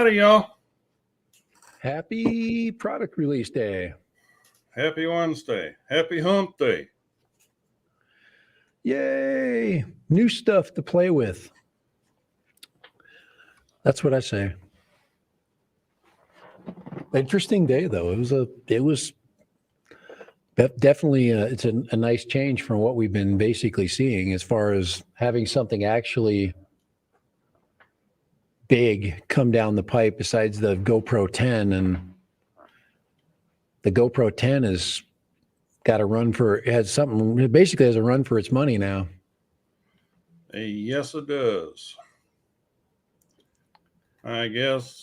Howdy, y'all. Happy product release day. Happy Wednesday. Happy hump day. Yay. New stuff to play with. That's what I say. Interesting day, though. It was definitely it's a nice change from what we've been basically seeing as far as having something actually big come down the pipe besides the GoPro 10. And the GoPro 10 has got a run for, it basically has a run for its money now. Yes, it does. I guess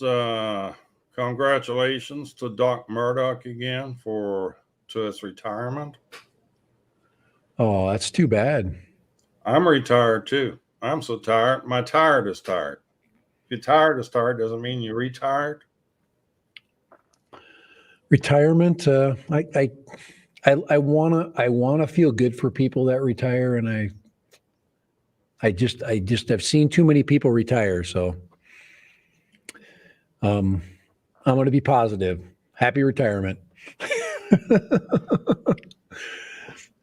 congratulations to Doc Murdoch again to his retirement. Oh, that's too bad. I'm retired too. I'm so tired. My tired is tired. If you're tired is tired doesn't mean you're retired. Retirement, I wanna feel good for people that retire, and I just have seen too many people retire, so I'm going to be positive. Happy retirement.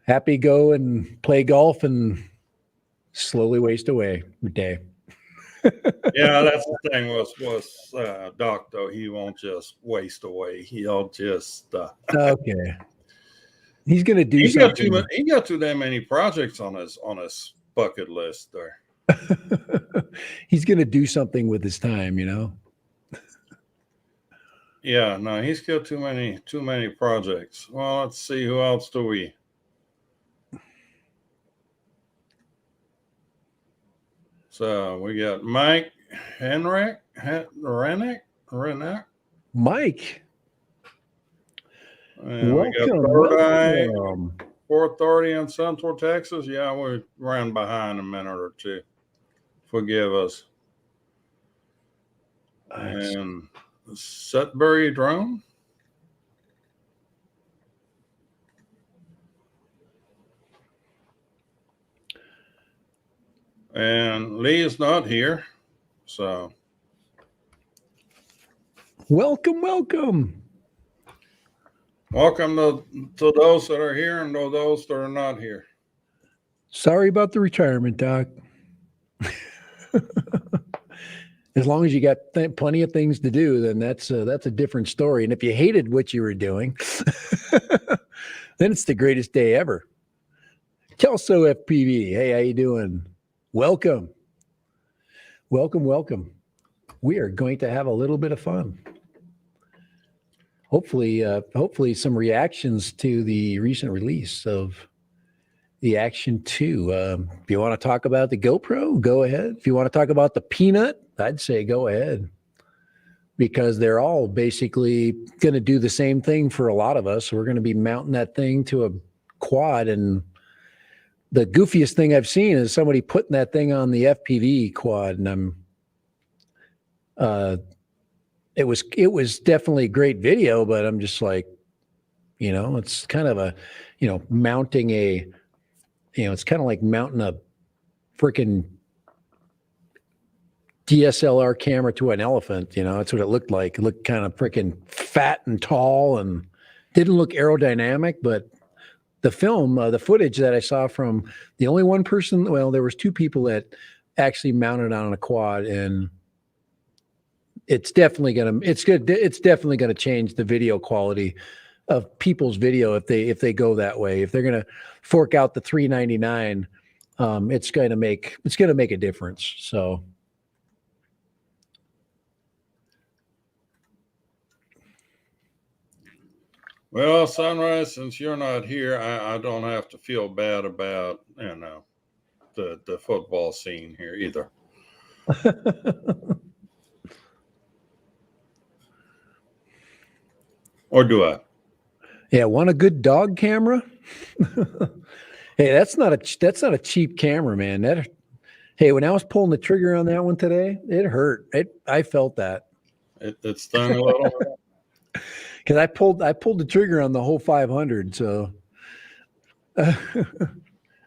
Happy go and play golf and slowly waste away the day. Yeah, that's the thing with Doc, though. He won't just waste away. He'll just okay. He's going to do something. He got too damn many projects on his bucket list there. He's going to do something with his time, you know. Yeah, no, he's got too many projects. Well, let's see, who else do we? So we got Mike Rennick. Mike. And welcome. 4:30 in Central Texas. Yeah, we ran behind a minute or two. Forgive us. And Sudbury Drone. And Lee is not here. So welcome. Welcome to those that are here and to those that are not here. Sorry about the retirement, Doc. As long as you got plenty of things to do, then that's a different story. And if you hated what you were doing, then it's the greatest day ever. Kelso FPV, hey, how you doing? Welcome. We are going to have a little bit of fun. Hopefully some reactions to the recent release of the Action 2. If you want to talk about the GoPro, go ahead. If you want to talk about the Peanut, I'd say go ahead. Because they're all basically going to do the same thing for a lot of us. We're going to be mounting that thing to a quad, and the goofiest thing I've seen is somebody putting that thing on the FPV quad, and it was definitely a great video, but I'm just like, it's kind of a, mounting a, it's kind of like mounting a freaking DSLR camera to an elephant. That's what it looked like. It looked kind of freaking fat and tall and didn't look aerodynamic, but the film, the footage that I saw from the only one person, well, there was two people that actually mounted on a quad, and it's definitely gonna change the video quality of people's video if they go that way. If they're gonna fork out the $399, it's gonna make a difference. So. Well, Sunrise, since you're not here, I don't have to feel bad about, the football scene here either. Or do I? Yeah, want a good dog camera? Hey, that's not a cheap camera, man. Hey, when I was pulling the trigger on that one today, it hurt. I felt that. It stung a little. Because I pulled the trigger on the whole 500, so I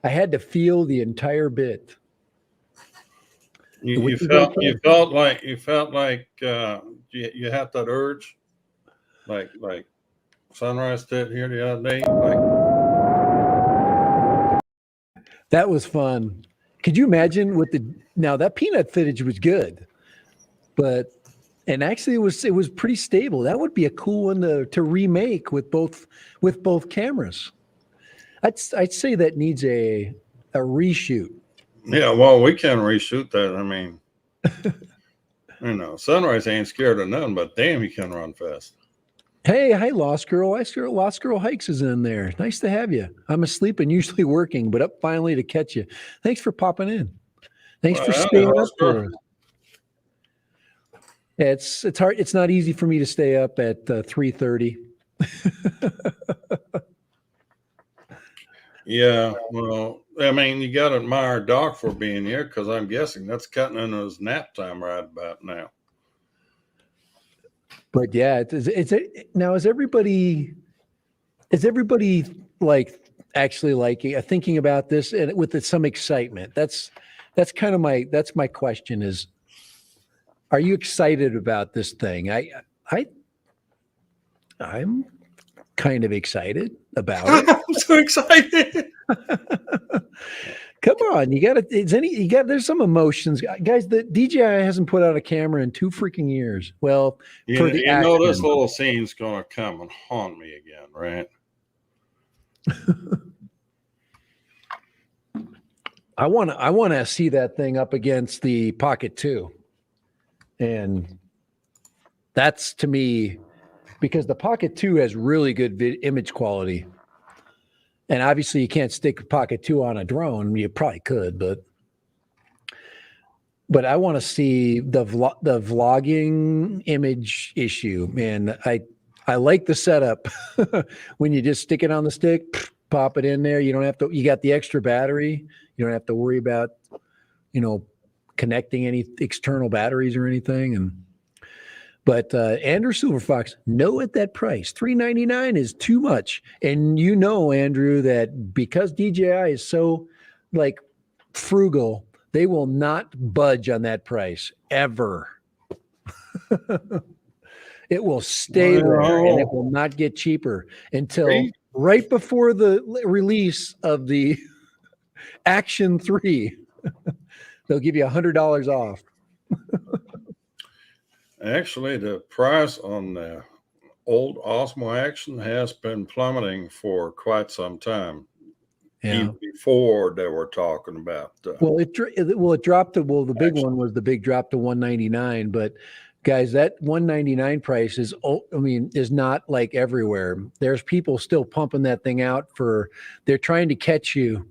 had to feel the entire bit. You which is okay. you felt like you had that urge, like Sunrise did here the other day. Like, That was fun. Could you imagine now that peanut footage was good, but and actually it was pretty stable. That would be a cool one to remake with both cameras. I'd say that needs a reshoot. yeah, well, we can reshoot that. I mean, Sunrise ain't scared of nothing, but damn, he can run fast. Hey, hi, Lost Girl. Lost Girl Hikes is in there. Nice to have you. I'm asleep and usually working, but up finally to catch you. Thanks for popping in. Thanks for staying up for us. It's hard. It's not easy for me to stay up at 3:30. Yeah, well, I mean, you got to admire Doc for being here because I'm guessing that's cutting into his nap time right about now. But yeah, now is everybody like actually like thinking about this and with some excitement? That's kind of my question is, are you excited about this thing? I'm kind of excited about it. I'm so excited. Come on, there's some emotions. Guys, the DJI hasn't put out a camera in 2 freaking years. Well, for the you know this action. little scene's gonna come and haunt me again, right? I want to see that thing up against the Pocket 2. And that's to me because the Pocket 2 has really good image quality. And obviously you can't stick Pocket 2 on a drone. You probably could, but I want to see the vlogging image issue. And I like the setup when you just stick it on the stick, pop it in there. You don't have to, you got the extra battery. You don't have to worry about, connecting any external batteries or anything. But Andrew Silverfox, no, at that price, $399 is too much. And Andrew, that because DJI is so like frugal, they will not budge on that price ever. It will stay there and it will not get cheaper until right before the release of the Action 3. They'll give you $100 off. Actually, the price on the old Osmo Action has been plummeting for quite some time. Yeah. Even before they were talking about. It dropped to, the big one was the big drop to $199. But guys, that $199 price is not like everywhere. There's people still pumping that thing out they're trying to catch you.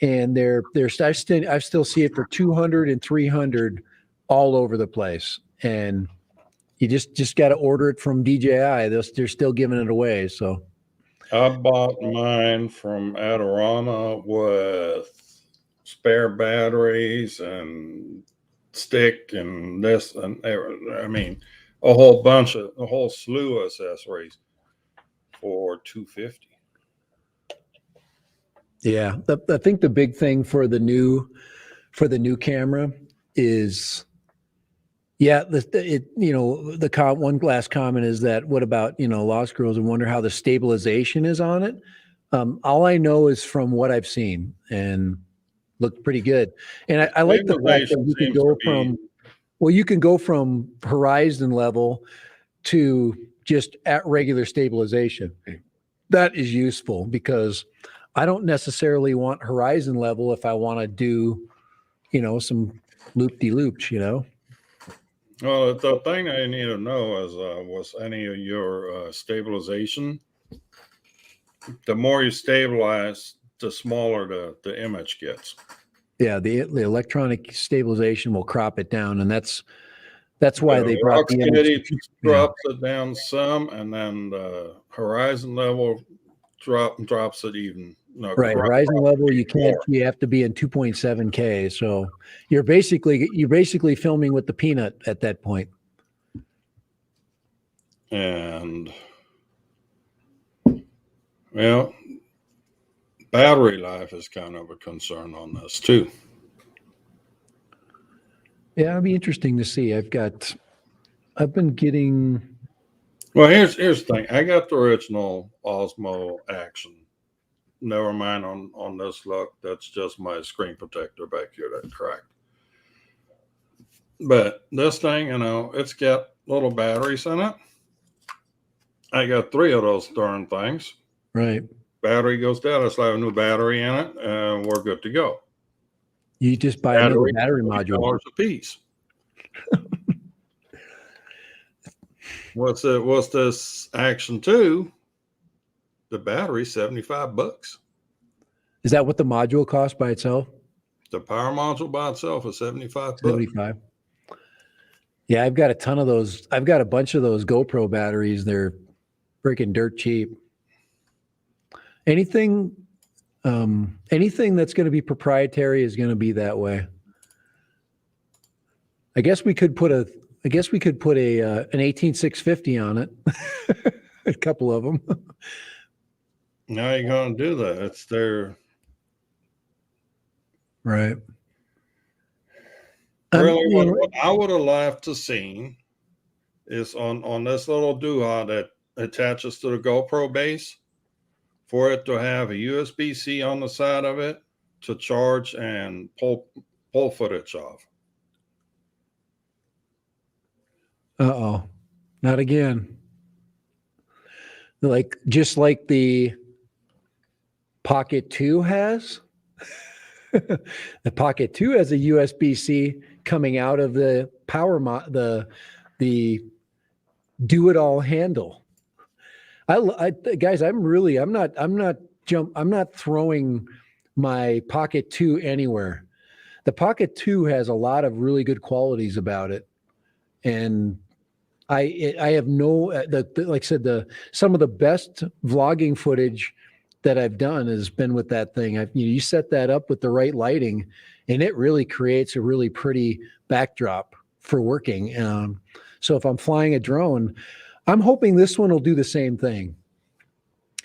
And I still see it for 200 and 300 all over the place. And you just got to order it from DJI. They're still giving it away. So I bought mine from Adorama with spare batteries and stick and this and I mean a whole slew of accessories for $250. Yeah, I think the big thing for the new camera is, one last comment is that what about Lost Girls and wonder how the stabilization is on it. All I know is from what I've seen and looked pretty good, and I like the fact that you can go from horizon level to just at regular stabilization. That is useful because I don't necessarily want horizon level if I want to do, some loop-de-loops, Well, the thing I need to know is was any of your stabilization. The more you stabilize, the smaller the image gets. Yeah, the electronic stabilization will crop it down, and that's why they brought the image. Drops it down some, and then the horizon level drops it even. No, right, horizon level you can't. You have to be in 2.7K. So you're basically filming with the peanut at that point. And well, battery life is kind of a concern on this too. Yeah, it'd be interesting to see. I've been getting. Well, here's the thing. I got the original Osmo Action. Never mind on this look. That's just my screen protector back here that cracked. But this thing, it's got little batteries in it. I got 3 of those darn things. Right. Battery goes down. Let's have a new battery in it, and we're good to go. You just buy another battery module. $8 a piece. What's this Action 2? The battery, $75. Is that what the module costs by itself? The power module by itself is $75. 75. Yeah, I've got a ton of those. I've got a bunch of those GoPro batteries. They're freaking dirt cheap. Anything that's going to be proprietary is going to be that way. I guess we could put an 18650 on it. A couple of them. Now you're going to do that. It's their right. Really, what I would have liked to seen is on this little doha that attaches to the GoPro base, for it to have a USB-C on the side of it to charge and pull footage off. Uh-oh. Not again. Just like the Pocket 2 has. The Pocket 2 has a USB-C coming out of the the do-it-all handle. Guys, I'm not throwing my Pocket 2 anywhere. The Pocket 2 has a lot of really good qualities about it, and I have like I said, some of the best vlogging footage that I've done has been with that thing. You set that up with the right lighting, and it really creates a really pretty backdrop for working. So if I'm flying a drone, I'm hoping this one will do the same thing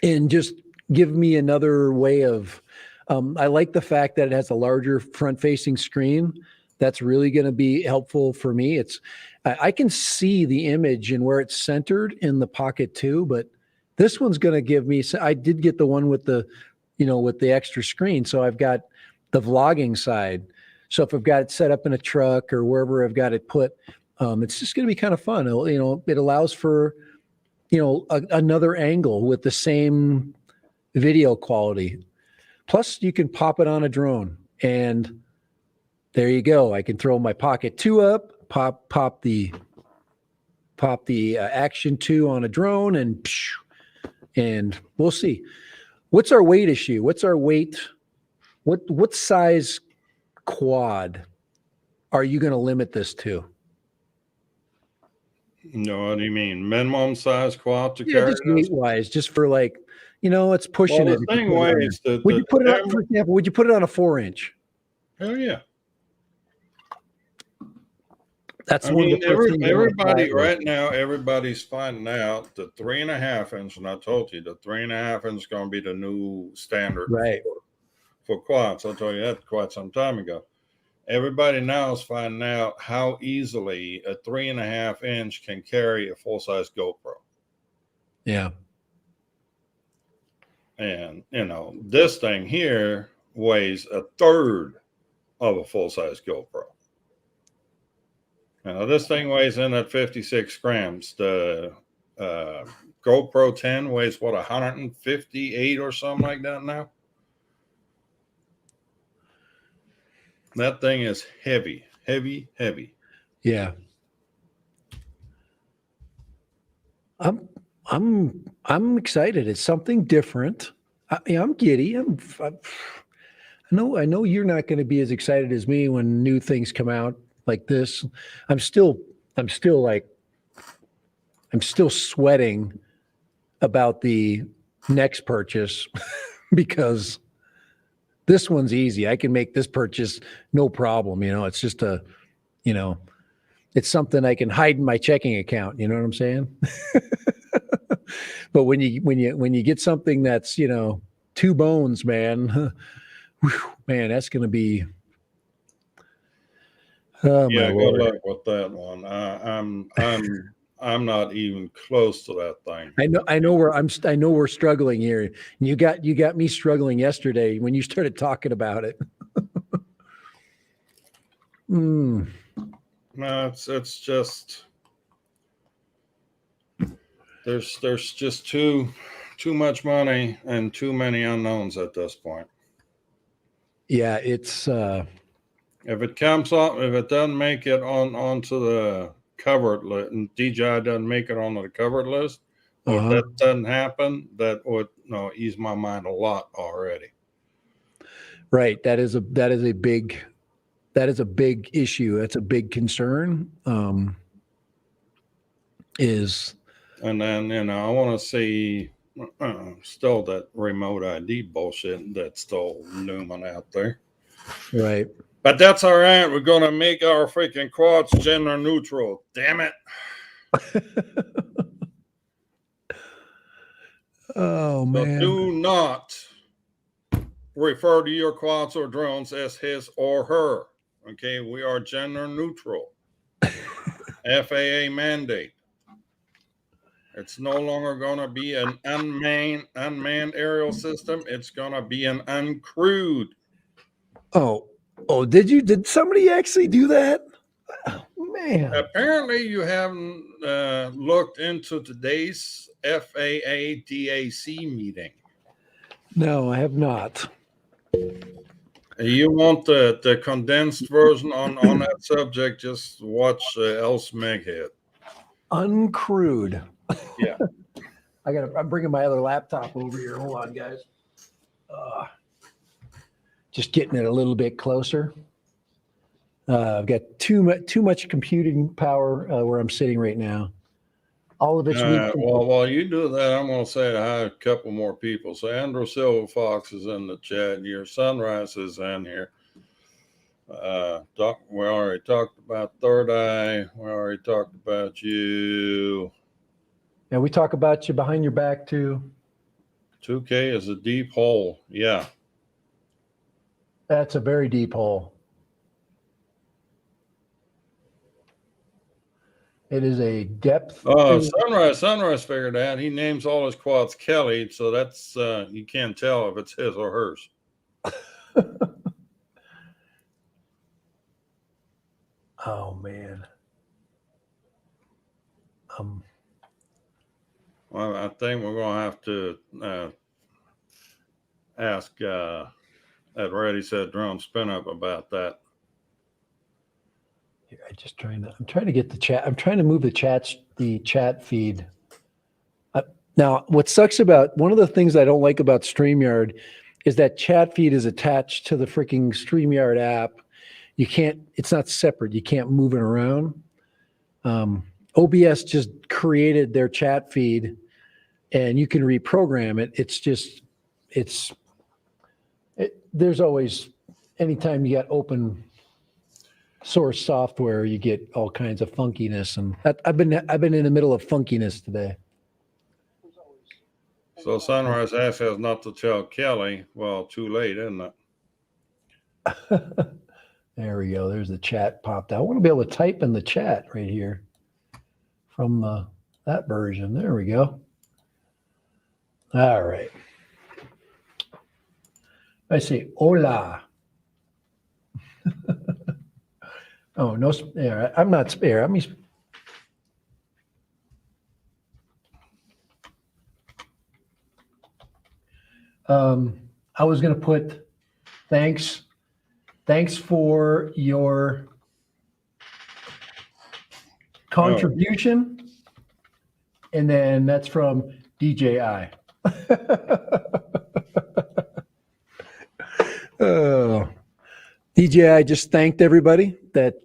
and just give me another way of. I like the fact that it has a larger front-facing screen. That's really going to be helpful for me. I can see the image and where it's centered in the Pocket 2, but this one's going to give me. I did get the one with the extra screen, so I've got the vlogging side. So if I've got it set up in a truck or wherever I've got it put, it's just going to be kind of fun. It allows for another angle with the same video quality. Plus, you can pop it on a drone, and there you go. I can throw my Pocket 2 up, pop the Action 2 on a drone, and we'll see. What's our weight issue? What's our weight? What size quad are you going to limit this to? No, what do you mean? Minimum size quad to Yeah, carry just this? weight-wise, just for it's pushing Well, it. the thing weighs Would you put it on, for example, would you put it on a 4-inch? Hell yeah. That's one of the first things everybody right now, everybody's finding out the 3.5 inch, and I told you the 3.5 inch is going to be the new standard right for quads. I told you that quite some time ago. Everybody now is finding out how easily a 3.5 inch can carry a full size GoPro. Yeah. And this thing here weighs a third of a full size GoPro. This thing weighs in at 56 grams. The GoPro 10 weighs 158 or something like that now. That thing is heavy. Yeah. I'm excited. It's something different. I'm giddy. I know you're not going to be as excited as me when new things come out like this. I'm still sweating about the next purchase because this one's easy. I can make this purchase no problem. It's just it's something I can hide in my checking account. You know what I'm saying? But when you get something that's, 2 bones, man, man, that's going to be, Oh my Yeah, good lord! luck with that one. I'm not even close to that thing. I know we're struggling here. You got me struggling yesterday when you started talking about it. Mm, No, it's just there's just too much money and too many unknowns at this point. yeah, it's If it comes up, if it doesn't make it onto the covered list, and DJI doesn't make it onto the covered list, or if that doesn't happen, that would ease my mind a lot already. right. That is a big issue. That's a big concern. Is And then I want to see still that remote ID bullshit that's still looming out there. right. But that's all right. We're gonna make our freaking quads gender neutral. Damn it! Oh So man. do not refer to your quads or drones as his or her. Okay, we are gender neutral. FAA mandate. It's no longer going to be an unmanned aerial system. It's going to be an uncrewed. Oh, did somebody actually do that? Oh, man. Apparently, you haven't looked into today's FAA DAC meeting. No, I have not. You want the condensed version on that subject? Just watch Else Meghead. Uncrewed. Yeah. I'm bringing my other laptop over here. Hold on, guys. Just getting it a little bit closer. I've got too much computing power where I'm sitting right now. All of it's well, while you do that, I'm going to say hi to a couple more people. So Andrew Silver Fox is in the chat here. Sunrise is in here. We already talked about Third Eye. We already talked about you. And we talk about you behind your back too. 2K is a deep hole. Yeah. That's a very deep hole. It is a depth. Sunrise figured out. He names all his quads Kelly, so that's you can't tell if it's his or hers. Oh man. Well, I think we're going to have to ask that Ready Set Drone Spin Up about that. I'm trying to get the chat. I'm trying to move the chat feed. Now, what sucks about one of the things I don't like about StreamYard is that chat feed is attached to the freaking StreamYard app. It's not separate. You can't move it around. OBS just created their chat feed and you can reprogram it. There's always, anytime you got open source software, you get all kinds of funkiness. And I've been in the middle of funkiness today. So Sunrise asks us not to tell Kelly. Well, too late, isn't it? There we go. There's the chat popped out. I want to be able to type in the chat right here from that version. There we go. All right. I say hola. Oh, no spare. I'm not spare. I was going to put thanks for your contribution. And then that's from DJI. DJI just thanked everybody that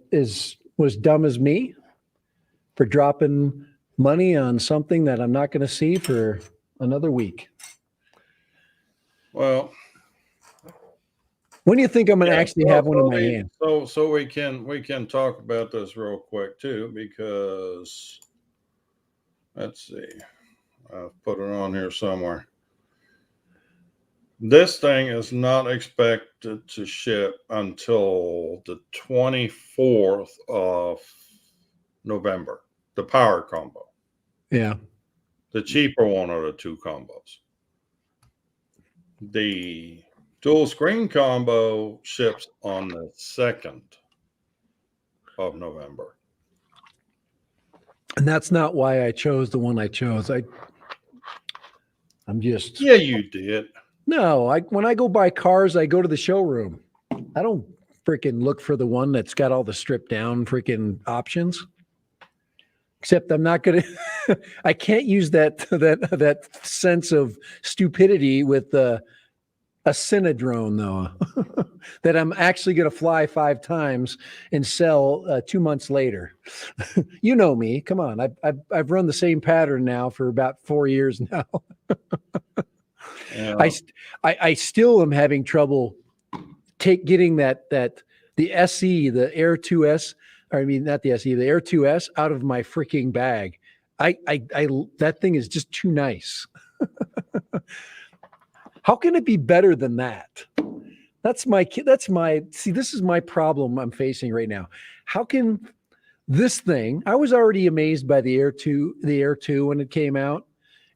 was dumb as me for dropping money on something that I'm not going to see for another week. Well, when do you think I'm going to actually have one in my hand? So we can talk about this real quick too, because let's see, I've put it on here somewhere. This thing is not expected to ship until the 24th of November. The power combo, Yeah. the cheaper one of the two combos. The dual screen combo ships on the 2nd of November. And that's not why I chose the one I chose. I'm just Yeah, you did. no. When I go buy cars, I go to the showroom. I don't freaking look for the one that's got all the stripped down freaking options. Except I'm not gonna. I can't use that sense of stupidity with a Cinedrone though, that I'm actually going to fly 5 times and sell 2 months later. You know me. Come on, I've run the same pattern now for about 4 years now. Yeah. I still am having trouble getting the SE, the Air 2S, or I mean not the SE, the Air 2S out of my freaking bag. I that thing is just too nice. How can it be better than that? That's my see, this is my problem I'm facing right now. How can this thing, I was already amazed by the Air 2 when it came out,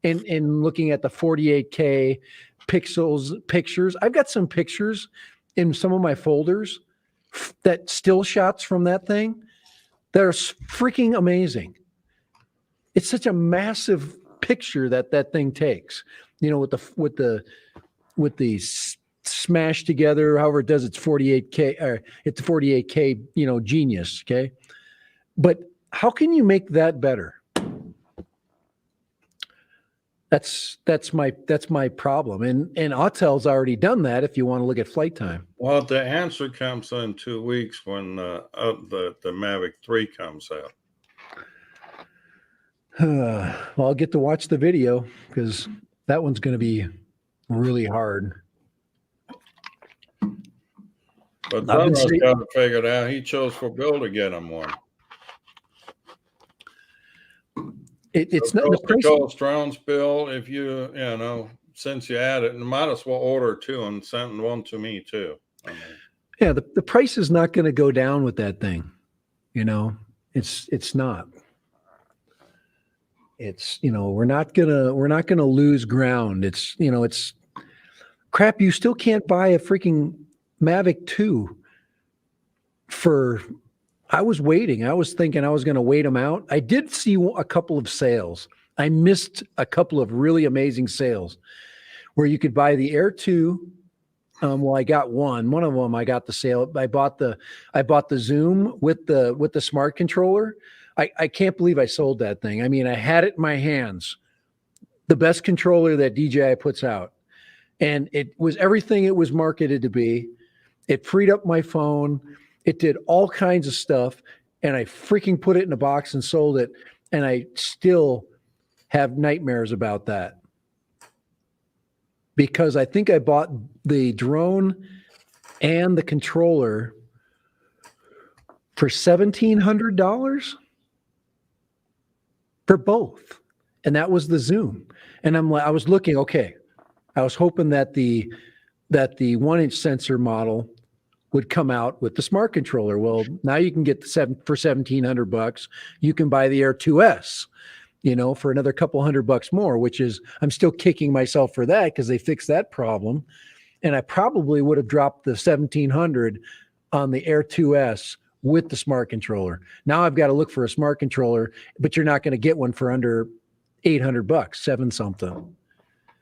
and looking at the 48K pictures. I've got some pictures in some of my folders that still shots from that thing that are freaking amazing. It's such a massive picture that thing takes, with the smashed together, however it does its 48K, or it's 48K, genius. Okay. But how can you make that better? That's my problem. And Autel's already done that if you want to look at flight time. Well, the answer comes in 2 weeks when the Mavic 3 comes out. Well, I'll get to watch the video because that one's going to be really hard. But Donald's got it figured out. He chose for Bill to get him one. It's not the price. Coast drones, Bill. If since you had it, you might as well order 2 and send one to me too. Yeah, the price is not going to go down with that thing. It's not. It's we're not gonna lose ground. It's crap. You still can't buy a freaking Mavic 2 for. I was waiting. I was thinking I was going to wait them out. I did see a couple of sales. I missed a couple of really amazing sales where you could buy the Air 2. Well, I got one. One of them I got the sale. I bought the Zoom with the smart controller. I can't believe I sold that thing. I mean, I had it in my hands. The best controller that DJI puts out. And it was everything it was marketed to be. It freed up my phone. It did all kinds of stuff. And I freaking put it in a box and sold it. And I still have nightmares about that. Because I think I bought the drone and the controller for $1,700 for both. And that was the Zoom. And I was looking, okay. I was hoping that the 1-inch sensor model would come out with the smart controller. Well, now you can get for $1,700. You can buy the Air 2S, for another couple $100 more, which is, I'm still kicking myself for that because they fixed that problem. And I probably would have dropped the $1,700 on the Air 2S with the smart controller. Now I've got to look for a smart controller, but you're not going to get one for under $800, 7 something.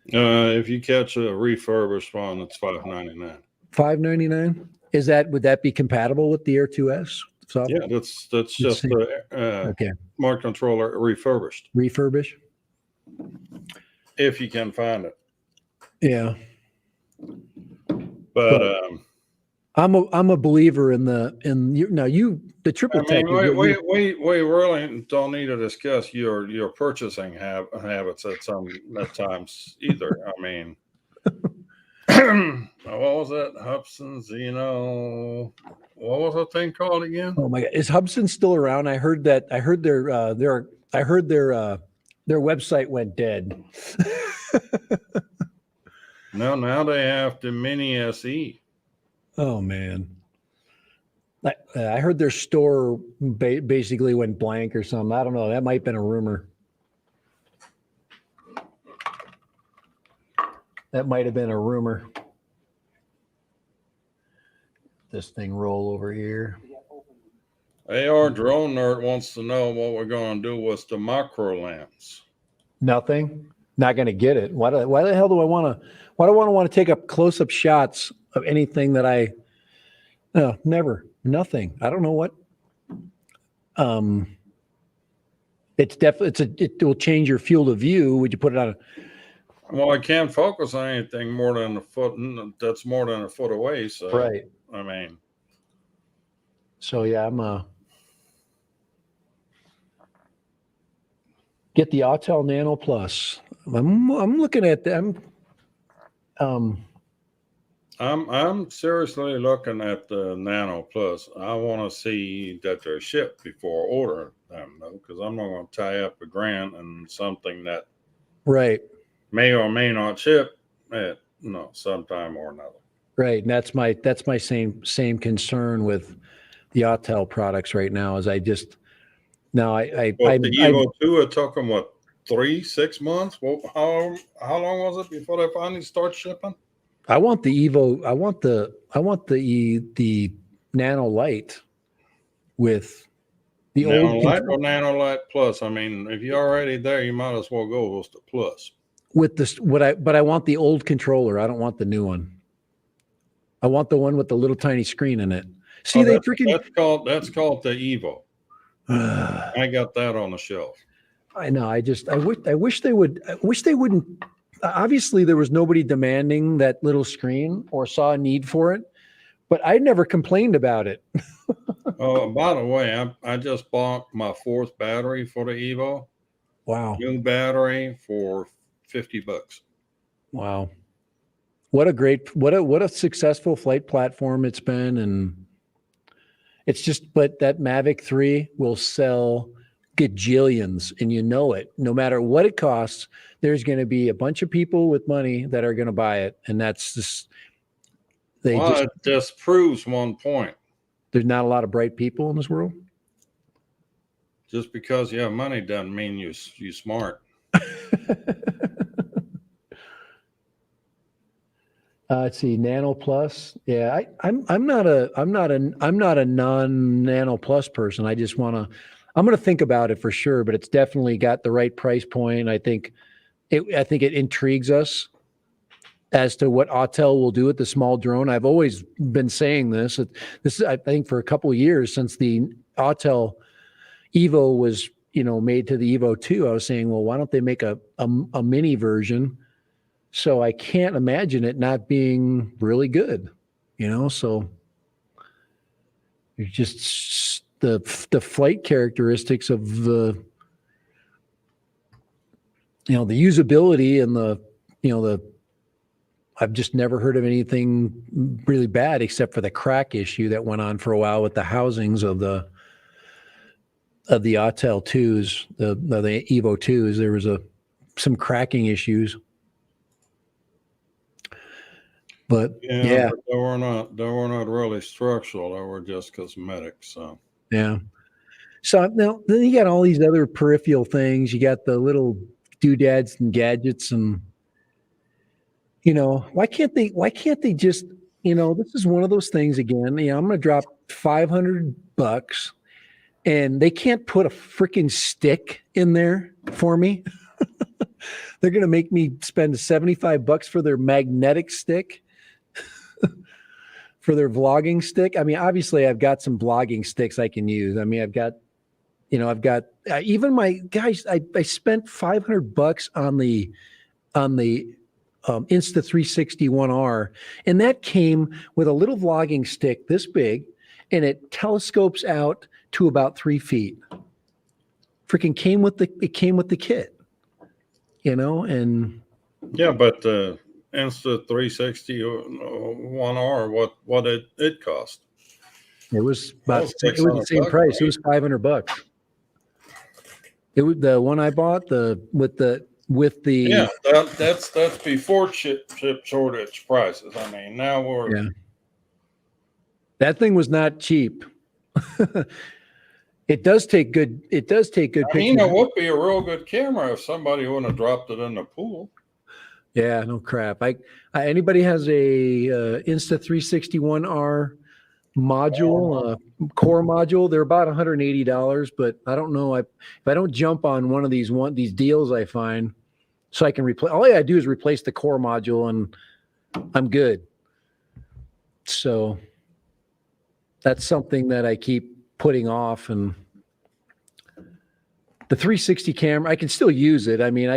If you catch a refurbished one, it's $599. $599? Would that be compatible with the Air 2S software? Yeah, that's just the smart controller refurbished. Refurbish? If you can find it. Yeah. But I'm a believer in the triple tech. We really don't need to discuss your purchasing habits at times either. I mean, what was that? Hubson's, what was that thing called again? Oh my God. Is Hubson still around? I heard their website went dead. No, now they have the Mini SE. Oh man. I heard their store basically went blank or something. I don't know. That might have been a rumor. That might have been a rumor. This thing roll over here. AR Drone Nerd wants to know what we're going to do with the macro lens. Nothing. Not going to get it. Why the hell do I want to? Why do I want to take up close-up shots of anything that I? No, never. Nothing. I don't know what. It's definitely it will change your field of view. Would you put it on? Well, I can't focus on anything more than a foot. That's more than a foot away. So, Right. I mean. So yeah, get the Autel Nano Plus. I'm looking at them. I'm seriously looking at the Nano Plus. I want to see that they're shipped before ordering them, though, because I'm not going to tie up $1,000 in something that right may or may not ship at sometime or another. Right, and that's my same concern with the Autel products right now. Is I just now I the Evo 2, it took them what 3-6 months. Well, how long was it before they finally start shipping? I want the Evo. I want the Nano Light with the Nano old Light or Nano Light Plus. I mean, if you're already there, you might as well go with the Plus. With this, but I want the old controller. I don't want the new one. I want the one with the little tiny screen in it. See, they freaking that's called the Evo. I got that on the shelf. I know. I wish they wouldn't. Obviously, there was nobody demanding that little screen or saw a need for it, but I never complained about it. Oh, by the way, I just bought my 4th battery for the Evo. Wow. New battery for $50. Wow. What a successful flight platform it's been. And it's just, but that Mavic 3 will sell gajillions, and you know it. No matter what it costs, there's going to be a bunch of people with money that are going to buy it. And that's just, it just proves one point. There's not a lot of bright people in this world. Just because you have money doesn't mean you smart. Let's see, Nano Plus. Yeah, I'm not a non-Nano Plus person. I'm going to think about it for sure, but it's definitely got the right price point. I think it intrigues us as to what Autel will do with the small drone. I've always been saying this. This is, I think, for a couple of years since the Autel Evo was, made to the Evo 2. I was saying, well, why don't they make a mini version? So I can't imagine it not being really good, So it's just the flight characteristics of the usability and the I've just never heard of anything really bad except for the crack issue that went on for a while with the housings of the Autel 2s, the Evo 2s. There was some cracking issues. But yeah. But they were not really structural. They were just cosmetic. So yeah. So now then you got all these other peripheral things. You got the little doodads and gadgets, and why can't they just, this is one of those things again. I'm going to drop $500 and they can't put a freaking stick in there for me. They're going to make me spend $75 for their magnetic stick. For their vlogging stick. I mean, obviously I've got some vlogging sticks I can use. I mean, I've got even my guys, I spent $500 on the Insta360 1R, and that came with a little vlogging stick this big, and it telescopes out to about 3 feet. Freaking came with the kit, and yeah, but Insta360 1R, what it cost? It was the same price. It was $500. It was the one I bought with the with the Yeah, that's before chip shortage prices. I mean, now we're yeah. That thing was not cheap. It does take good pictures. you know what would be a real good camera if somebody wouldn't have dropped it in the pool. Yeah, no crap. Anybody has a Insta360 module, core module, they're about $180, but I don't know if I don't jump on one of these deals I find, so I can replace, all I gotta do is replace the core module and I'm good. So that's something that I keep putting off. And the 360 camera, I can still use it. I mean,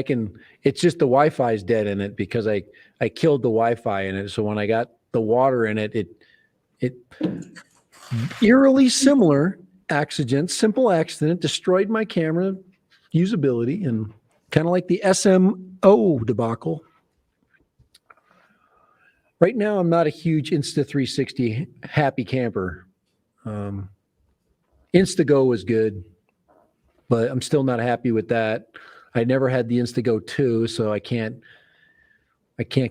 it's just the Wi-Fi is dead in it because I killed the Wi-Fi in it. So when I got the water in it, it eerily similar simple accident, destroyed my camera usability, and kind of like the SMO debacle. Right now, I'm not a huge Insta360 happy camper. Instago was good, but I'm still not happy with that. I never had the Instago 2, so I can't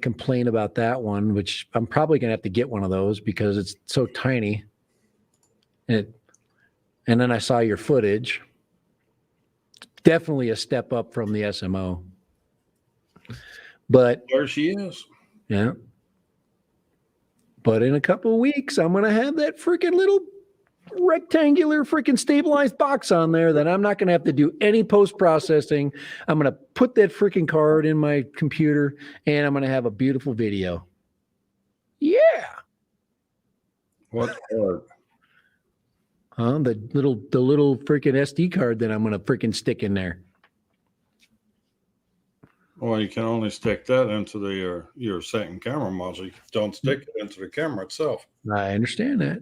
complain about that one, which I'm probably going to have to get one of those because it's so tiny. And then I saw your footage. Definitely a step up from the SMO. But There she is. yeah. But in a couple of weeks, I'm going to have that freaking little rectangular freaking stabilized box on there that I'm not going to have to do any post-processing. I'm going to put that freaking card in my computer and I'm going to have a beautiful video. Yeah. What card? The little freaking SD card that I'm going to freaking stick in there. Well, you can only stick that into your second camera module. You don't stick it into the camera itself. I understand that.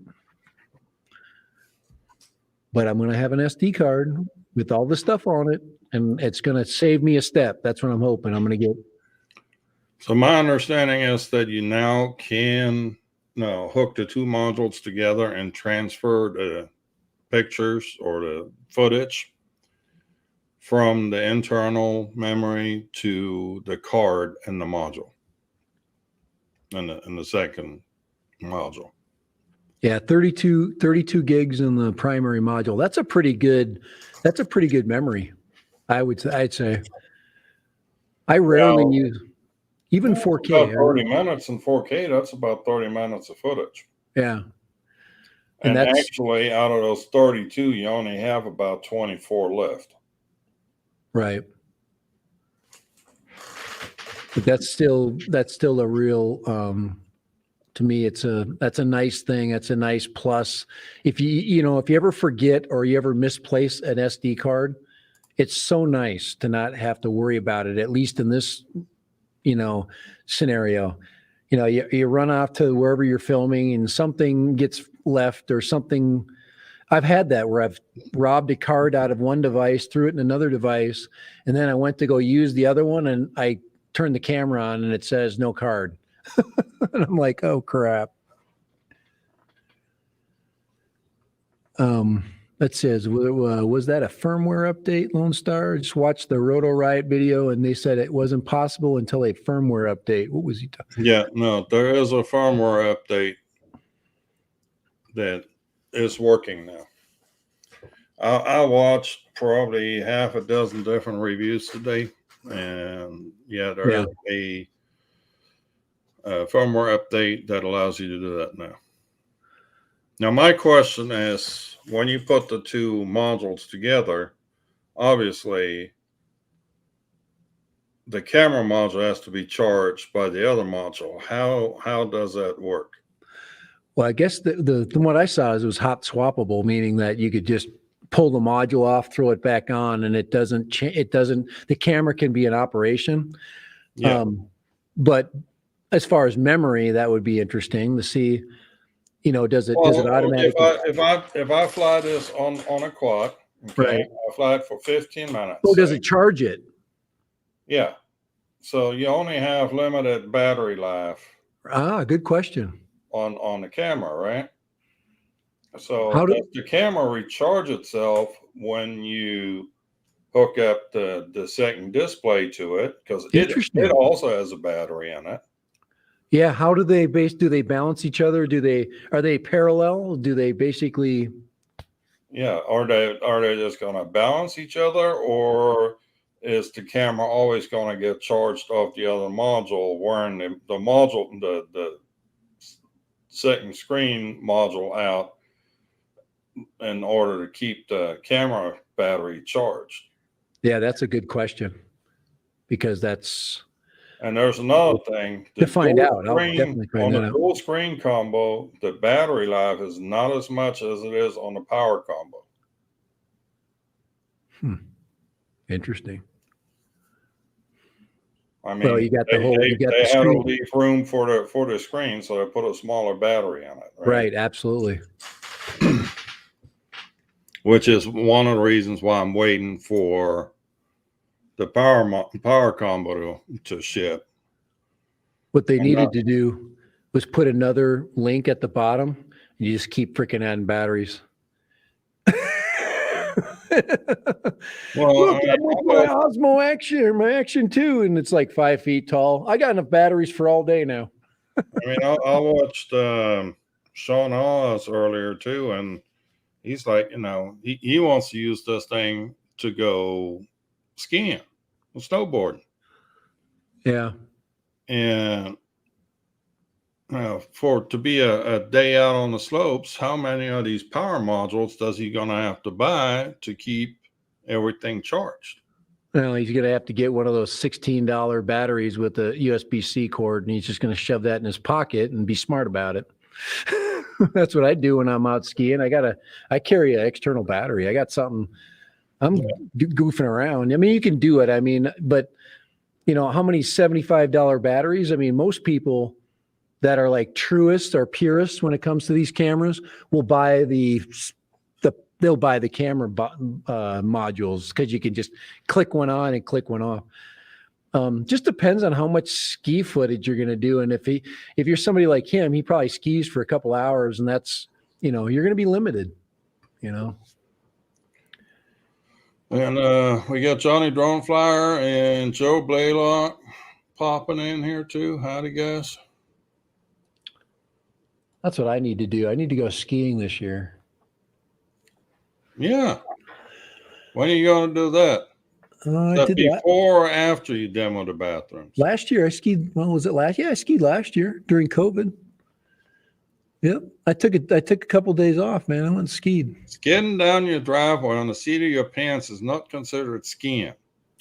But I'm going to have an SD card with all the stuff on it, and it's going to save me a step. That's what I'm hoping I'm going to get. So my understanding is that you now can hook the two modules together and transfer the pictures or the footage from the internal memory to the card in the module, in the second module. Yeah, 32 gigs in the primary module. That's a pretty good memory. I'd say. I rarely use even 4K. About 30 minutes in 4K, that's about 30 minutes of footage. Yeah. And actually, out of those 32, you only have about 24 left. Right. But that's still a real, to me, that's a nice thing. That's a nice plus. If you ever forget or you ever misplace an SD card, it's so nice to not have to worry about it, at least in this, scenario. You run off to wherever you're filming and something gets left or something. I've had that where I've robbed a card out of one device, threw it in another device, and then I went to go use the other one and I turned the camera on and it says no card. And I'm like, oh crap. That says, was that a firmware update, Lone Star? Just watched the Roto Riot video and they said it wasn't possible until a firmware update. What was he talking? Yeah, no, there is a firmware update that is working now. I watched probably half a dozen different reviews today, and there is a firmware update that allows you to do that now. Now, my question is, when you put the two modules together, obviously the camera module has to be charged by the other module. How does that work? Well, I guess from what I saw is it was hot swappable, meaning that you could just pull the module off, throw it back on, and the camera can be in operation. Yeah. But as far as memory, that would be interesting to see, does it automatically? If I fly this on a quad, okay, right. I fly it for 15 minutes. Oh, does it charge it? Yeah. So you only have limited battery life. Good question. On the camera, right? So does the camera recharge itself when you hook up the second display to it because Interesting. it also has a battery in it. Yeah. How do they balance each other? Are they parallel? Do they basically? Yeah, are they just going to balance each other, or is the camera always going to get charged off the other module, wearing the module the second screen module out in order to keep the camera battery charged? Yeah, that's a good question because that's And there's another thing, to find out. I'll definitely find on that the out. dual screen combo, the battery life is not as much as it is on the power combo. Interesting. I Well, mean, you got you got they the had to screen. leave room for the screen, so they put a smaller battery in it, Right. Absolutely. Which is one of the reasons why I'm waiting for the power combo to ship. What they And needed to do was put another link at the bottom, and you just keep freaking adding batteries. well, Look, I'm with my Osmo Action, my Action 2, and it's like 5 feet tall. I got enough batteries for all day now. I mean, I watched Sean Oz earlier too, and he's like, he wants to use this thing to go skiing, snowboarding, Yeah. and for to be a day out on the slopes, how many of these power modules does he gonna have to buy to keep everything charged? Well, he's going to have to get one of those $16 batteries with a USB-C cord, and he's just going to shove that in his pocket and be smart about it. That's what I do when I'm out skiing. I carry an external battery. I got something. I'm goofing around. I mean, you can do it. I mean, but how many $75 batteries? I mean, most people that are like truists or purists when it comes to these cameras will buy they'll buy the camera modules because you can just click one on and click one off. Just depends on how much ski footage you're going to do. And if you're somebody like him, he probably skis for a couple hours, and that's, you're going to be limited, And we got Johnny Drone Flyer and Joe Blaylock popping in here too. Howdy, guys. That's what I need to do. I need to go skiing this year. Yeah. When are you going to do that? I did before or after you demoed the bathrooms? Last year I skied. Well, was it last? Yeah, I skied last year during COVID. Yep, I took a couple days off, man. I went and skied. Skidding down your driveway on the seat of your pants is not considered skiing.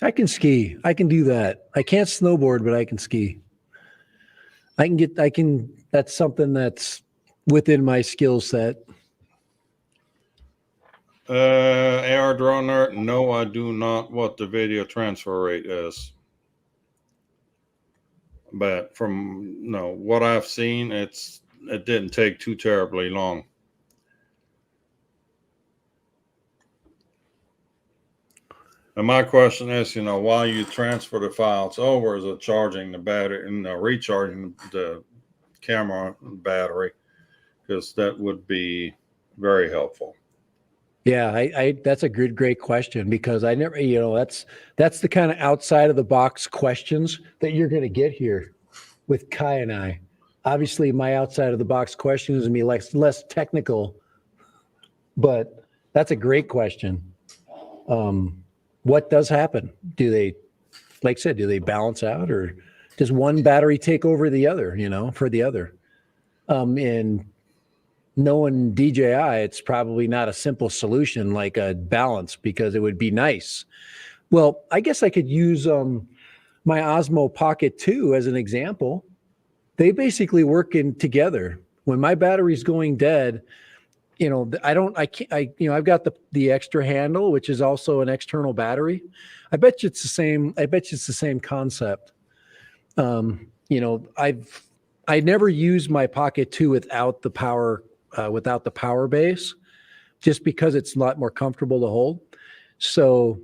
I can ski. I can do that. I can't snowboard, but I can ski. That's something that's within my skill set. AR Drone Nerd, no, I do not what the video transfer rate is. But from what I've seen, it didn't take too terribly long. And my question is, while you transfer the files over, is it charging the battery and recharging the camera battery? Because that would be very helpful. Yeah, that's a great question, because I never, that's the kind of outside of the box questions that you're going to get here with Kai and I. Obviously, my outside of the box question is going to be less technical, but that's a great question. What does happen? Do they, like I said, do they balance out, or does one battery take over the other, for the other? And knowing DJI, it's probably not a simple solution like a balance, because it would be nice. Well, I guess I could use my Osmo Pocket 2 as an example. They basically work in together. When my battery's going dead, I've got the extra handle, which is also an external battery. I bet you it's the same. I bet you it's the same concept. I never use my Pocket 2 without the power base, just because it's a lot more comfortable to hold. So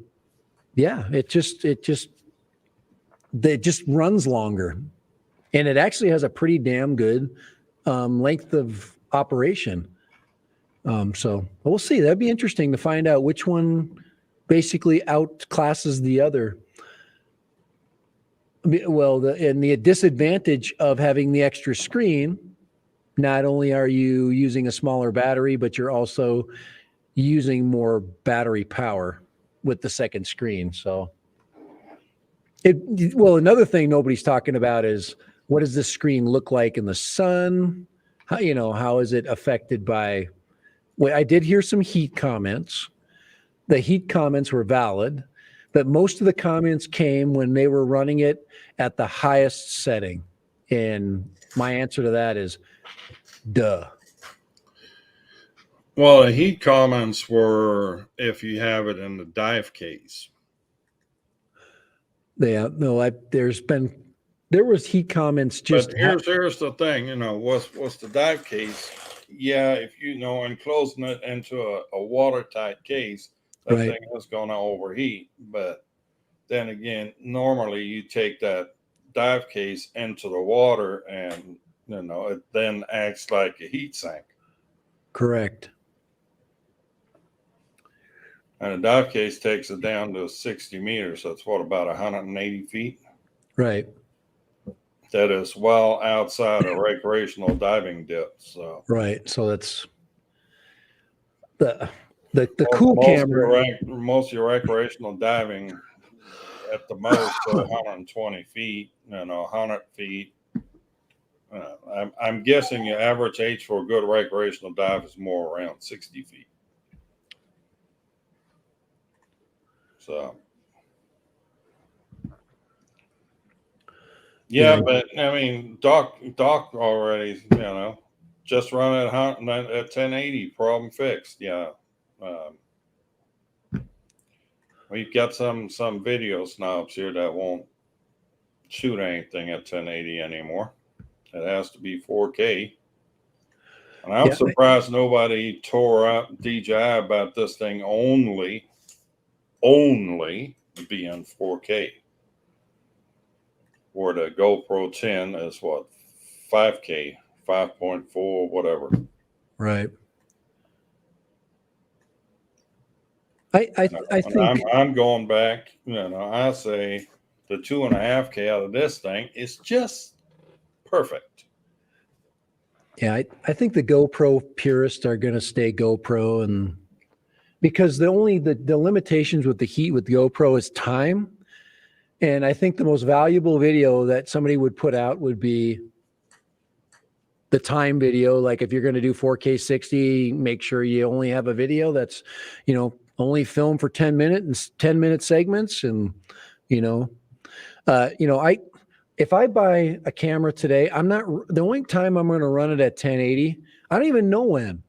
yeah, it just runs longer, and it actually has a pretty damn good length of operation. So we'll see. That'd be interesting to find out which one basically outclasses the other. Well, the disadvantage of having the extra screen, not only are you using a smaller battery, but you're also using more battery power with the second screen. So another thing nobody's talking about is, what does this screen look like in the sun? How is it affected by, well, I did hear some heat comments. The heat comments were valid, but most of the comments came when they were running it at the highest setting. And my answer to that is, duh. Well, the heat comments were if you have it in the dive case. Yeah, no, there was heat comments just. But here's the thing, what's the dive case? Yeah, if enclosing it into a watertight case, that Right. thing is going to overheat. But then again, normally you take that dive case into the water, and it then acts like a heat sink. Correct. And a dive case takes it down to 60 meters. That's what, about 180 feet? Right. That is well outside of recreational diving depth. So Right. So that's the cool camera. Most of your recreational diving at the most 120 feet, 100 feet. I'm guessing your average age for a good recreational dive is more around 60 feet. So, yeah, but I mean, Doc already, just run at 1080, problem fixed. Yeah. We've got some video snobs here that won't shoot anything at 1080 anymore. It has to be 4K. And I'm surprised nobody tore up DJI about this thing only being 4K. Where the GoPro 10 is what, 5K, 5.4, whatever. Right. I think I'm going back. I say the 2.5K out of this thing is just perfect. Yeah, I think the GoPro purists are going to stay GoPro, and because the limitations with the heat with GoPro is time. And I think the most valuable video that somebody would put out would be the time video. Like if you're going to do 4K 60, make sure you only have a video that's, only film for 10 minute segments. And, if I buy a camera today, the only time I'm going to run it at 1080, I don't even know when.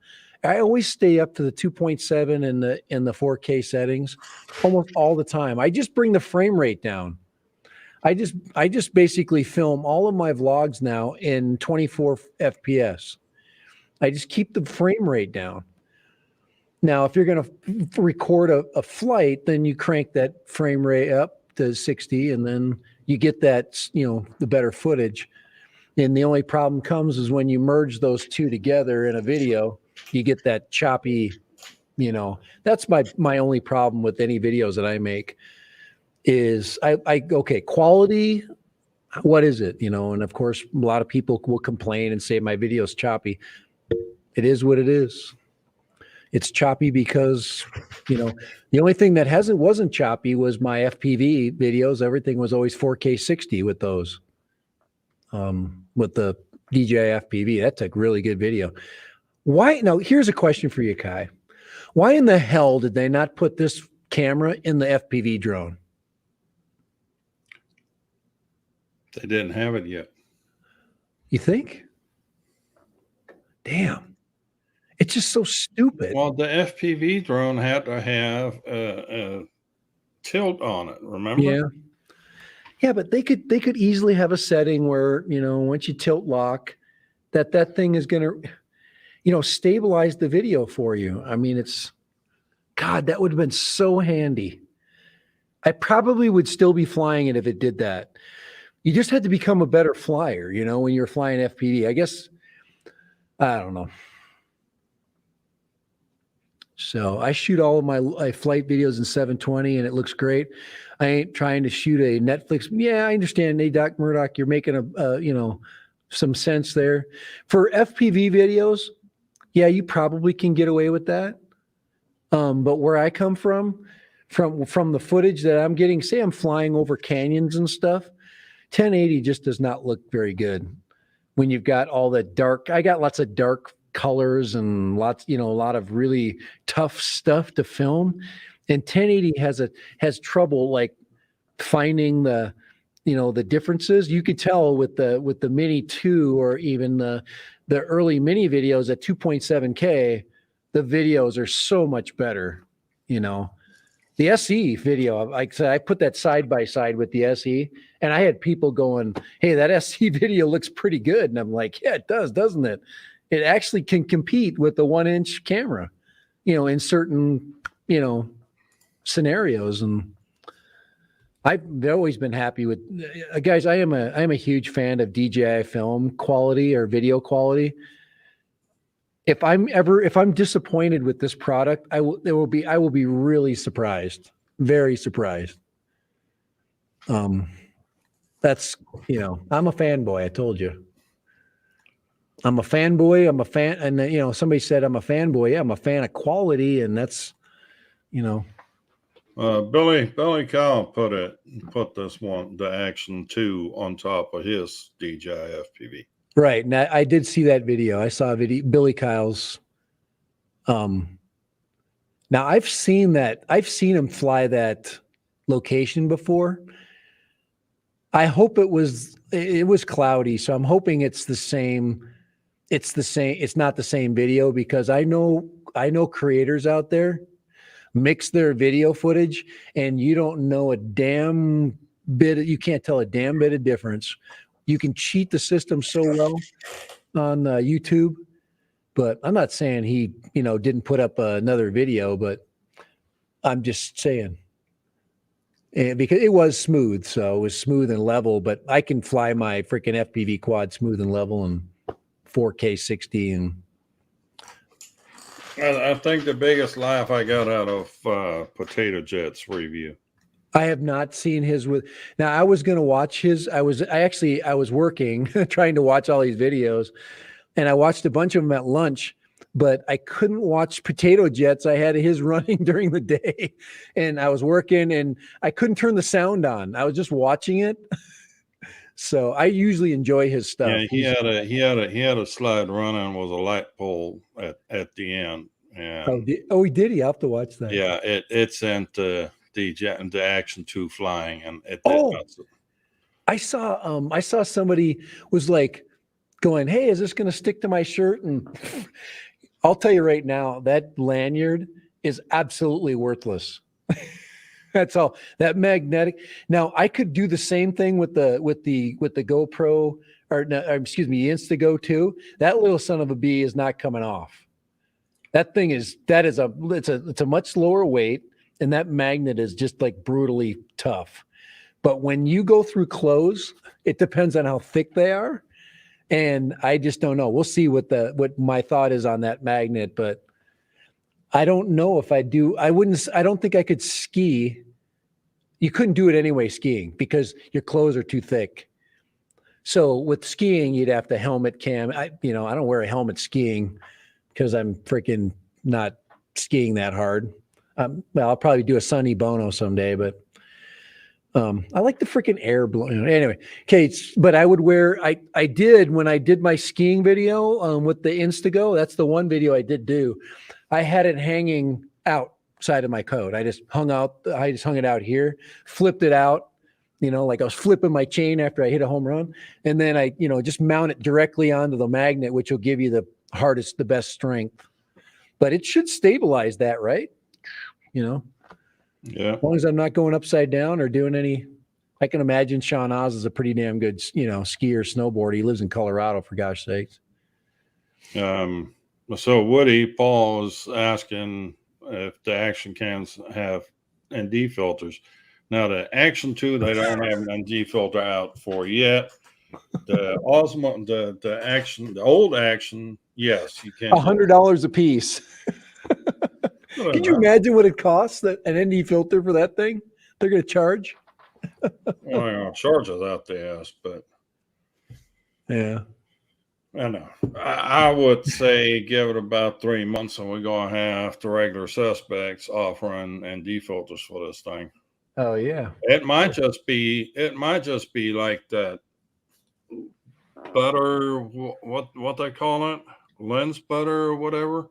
I always stay up to the 2.7 in the 4K settings almost all the time. I just bring the frame rate down. I just basically film all of my vlogs now in 24 FPS. I just keep the frame rate down. Now, if you're going to record a flight, then you crank that frame rate up to 60, and then you get that, the better footage. And the only problem comes is when you merge those two together in a video, you get that choppy, that's my only problem with any videos that I make is okay, quality, what is it? And of course, a lot of people will complain and say my video's choppy. It is what it is. It's choppy because, the only thing that wasn't choppy was my FPV videos. Everything was always 4K 60 with those. With the DJI FPV, that's a really good video. Why? Now, here's a question for you, Kai. Why in the hell did they not put this camera in the FPV drone? They didn't have it yet. You think? Damn. It's just so stupid. Well, the FPV drone had to have a tilt on it, remember? Yeah. Yeah, but they could easily have a setting where, once you tilt lock, that thing is going to, stabilize the video for you. I mean, God, that would have been so handy. I probably would still be flying it if it did that. You just had to become a better flyer, when you're flying FPV. I guess, I don't know. So I shoot all of my flight videos in 720 and it looks great. I ain't trying to shoot a Netflix. Yeah, I understand. Hey, Doc Murdoch, you're making some sense there. For FPV videos, yeah, you probably can get away with that. But where I come from the footage that I'm getting, say I'm flying over canyons and stuff, 1080 just does not look very good. When you've got all the dark, I got lots of dark colors and a lot of really tough stuff to film. And 1080 has trouble like finding the differences. You could tell with the Mini 2 or even the early mini videos at 2.7K, the videos are so much better. The SE video, like I said, I put that side by side with the SE, and I had people going, "Hey, that SE video looks pretty good," and I'm like, "Yeah, it does, doesn't it? It actually can compete with the 1-inch camera, in certain, scenarios." And I've always been happy with guys. I am a huge fan of DJI film quality or video quality. If I'm disappointed with this product, I will be really surprised, very surprised. That's I'm a fanboy. I told you, I'm a fanboy. I'm a fan, and somebody said I'm a fanboy. Yeah, I'm a fan of quality, and that's Billy Kyle put this one, the Action 2, on top of his DJI FPV. right. And I did see that video. I saw a video, Billy Kyle's. Now I've seen him fly that location before. I hope it was cloudy, so I'm hoping it's the same. It's not the same video because I know creators out there mix their video footage and you don't know a damn bit. You can't tell a damn bit of difference. You can cheat the system so well on YouTube, but I'm not saying he didn't put up another video, but I'm just saying. And because it was smooth, so it was smooth and level, but I can fly my freaking FPV quad smooth and level and 4K 60. And I think the biggest laugh I got out of Potato Jet's review. I have not seen his with. Now I was going to watch his. I was working trying to watch all these videos, and I watched a bunch of them at lunch. But I couldn't watch Potato Jets. I had his running during the day, and I was working, and I couldn't turn the sound on. I was just watching it. So I usually enjoy his stuff. Yeah, he had a slide running with a light pole at the end. And he did. He have to watch that. Yeah, it sent the Action 2 flying, and I saw somebody was like going, "Hey, is this going to stick to my shirt?" And I'll tell you right now, that lanyard is absolutely worthless. That's all. That magnetic. Now I could do the same thing with the GoPro excuse me, Instago 2. That little son of a bee is not coming off. It's a much lower weight, and that magnet is just like brutally tough. But when you go through clothes, it depends on how thick they are. And I just don't know. We'll see what my thought is on that magnet, but I don't know if I do. I don't think I could ski. You couldn't do it anyway skiing because your clothes are too thick. So with skiing, you'd have to helmet cam. I don't wear a helmet skiing because I'm freaking not skiing that hard. Well, I'll probably do a Sunny Bono someday, but I like the freaking air balloon. Anyway, okay, but I would wear. I did when I did my skiing video with the Instago. That's the one video I did do. I had it hanging outside of my coat. I just hung it out here, flipped it out, like I was flipping my chain after I hit a home run. And then I, just mount it directly onto the magnet, which will give you the best strength. But it should stabilize that, right? Yeah. As long as I'm not going upside down or doing any. I can imagine Sean Oz is a pretty damn good, skier, snowboarder. He lives in Colorado, for gosh sakes. So Paul was asking if the Action cams have ND filters. Now the Action 2, they don't have an ND filter out for yet. The Osmo, the Action, the old Action, yes, you can. $100 a piece. Could you imagine what it costs that an ND filter for that thing? They're going to charge. Well, they're gonna charge us out the ass, but Yeah. I know. I would say give it about 3 months, and we're gonna have the regular suspects offering ND filters for this thing. Oh yeah. It might just be like that butter, what they call it, lens butter or whatever,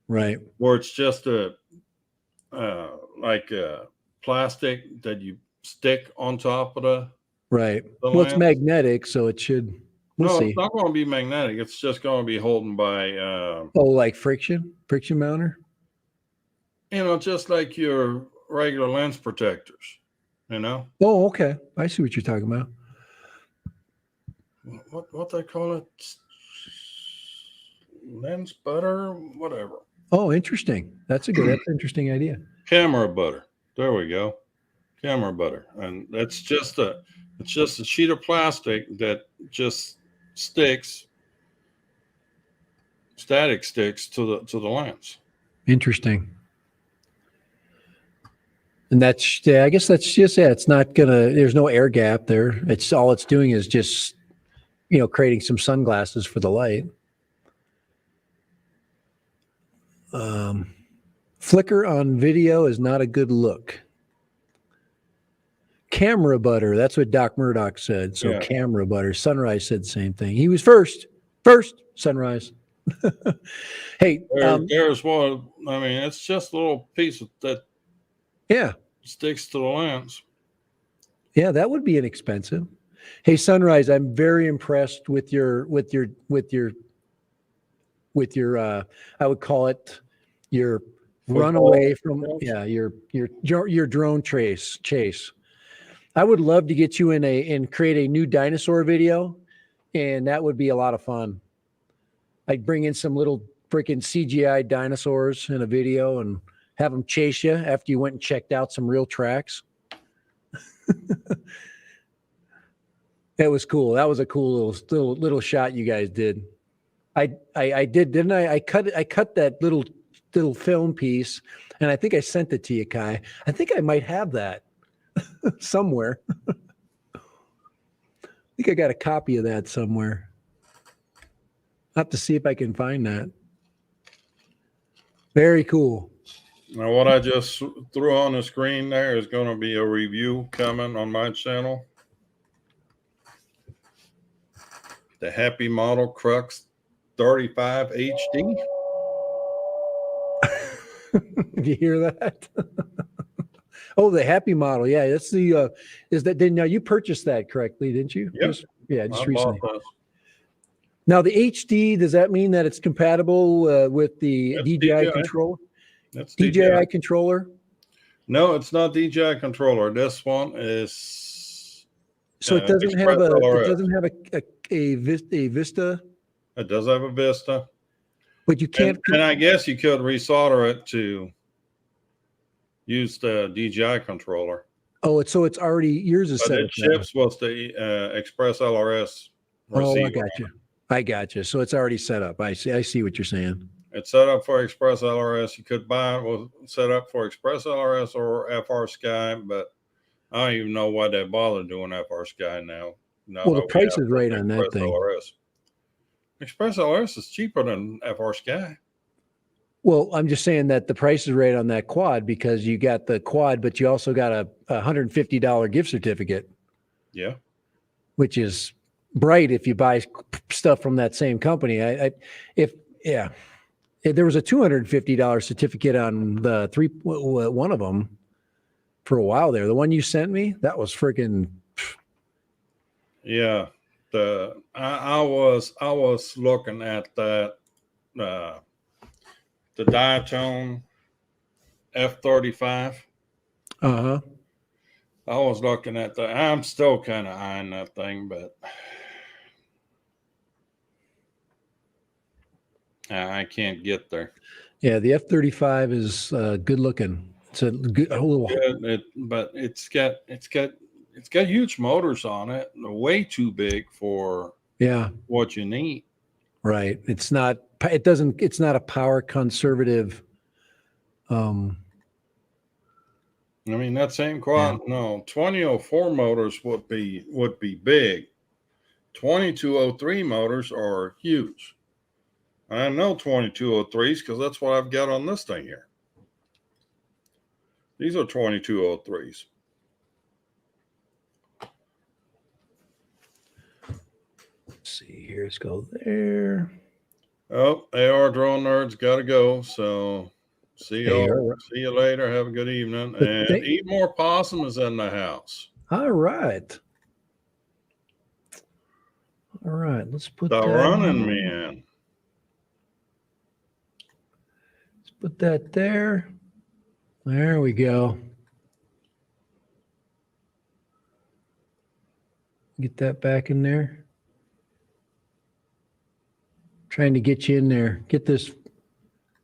Right. where it's just like a plastic that you stick on top of the Right. the Well, it's lens. magnetic, so it should. We'll No, see. it's not going to be magnetic. It's just going to be holding by, Oh, like friction mounter. just like your regular lens protectors. You know Oh, okay. I see what you're talking about. what they call it, lens butter, whatever. Oh, interesting. That's an interesting idea. Camera butter. There we go. Camera butter, and it's just a sheet of plastic that just sticks, static sticks to the lens. Interesting. And that's, yeah, I guess that's just, yeah, it's not gonna, there's no air gap there. It's all it's doing is just, creating some sunglasses for the light. Flicker on video is not a good look. Camera butter. That's what Doc Murdoch said. So Yeah. camera butter. Sunrise said the same thing. He was first. Sunrise. Hey, There's one. I mean, it's just a little piece that yeah. sticks to the lens. Yeah, that would be inexpensive. Hey, Sunrise, I'm very impressed with your I would call it your runaway from your drone chase. I would love to get you and create a new dinosaur video, and that would be a lot of fun. I'd bring in some little freaking CGI dinosaurs in a video and have them chase you after you went and checked out some real tracks. That was cool. That was a cool little shot you guys did. I did, didn't I? I cut that little film piece, and I think I sent it to you, Kai. I think I might have that somewhere. I think I got a copy of that somewhere. I'll have to see if I can find that. Very cool. Now, what I just threw on the screen there is going to be a review coming on my channel. The Happy Model Crux 35 HD. Did you hear that? Oh, the Happy Model. Yeah, that's the. Is that? Now you purchased that correctly, didn't you? Yep. Just recently. Now the HD, does that mean that it's compatible with the DJI controller? That's DJI controller. No, it's not DJI controller. This one is. So it doesn't have a. LRS. It doesn't have a Vista. It does have a Vista, but you can't. And I guess you could resolder it to use the DJI controller. Oh, it's already yours is set. It ships with the Express LRS receiver. Oh, I got you. So it's already set up. I see what you're saying. It's set up for Express LRS. You could buy it set up for Express LRS or FR Sky, but I don't even know why they bother doing FR Sky now. Well, the price is right on that thing. LRS. Express LRS is cheaper than FR Sky. Well, I'm just saying that the price is right on that quad because you got the quad, but you also got a $150 gift certificate. Yeah. Which is bright if you buy stuff from that same company. If there was a $250 certificate on the one of them for a while there. The one you sent me, that was freaking. Yeah. I was looking at that the Diatone F35. Uh-huh. I was looking at that. I'm still kind of eyeing that thing, but I can't get there. Yeah, the F35 is good looking. It's a little. But it's got huge motors on it. Way too big for what you need. Right. It's not. It's not a power conservative I mean, that same quad, no, 2004 motors would be big. 2203 motors are huge. I know 2203s because that's what I've got on this thing here. These are 2203s. Let's see here. Let's go there. Oh, AR drone nerds got to go. So see you later. Have a good evening. And Eat More Possum is in the house. All right. All right. Let's put the that Running Man. Let's put that there. There we go. Get that back in there. Trying to get you in there. Get this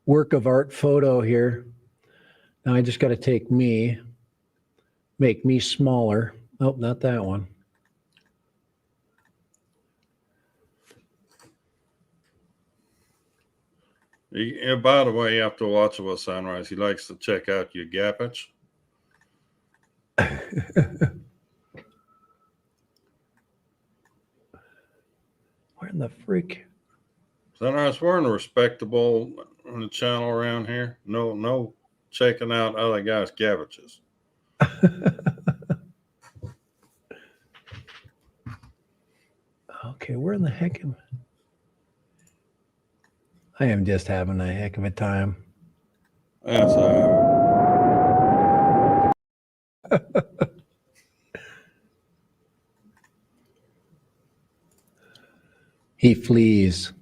work of art photo here. Now I just got to take me, make me smaller. Oh, not that one. By the way, after watching with Sunrise, he likes to check out your gappage. Where in the freak? Sunrise, we're in a respectable channel around here. No checking out other guys' cabbages. Okay, where in the heck am I? Am just having a heck of a time. That's He flees.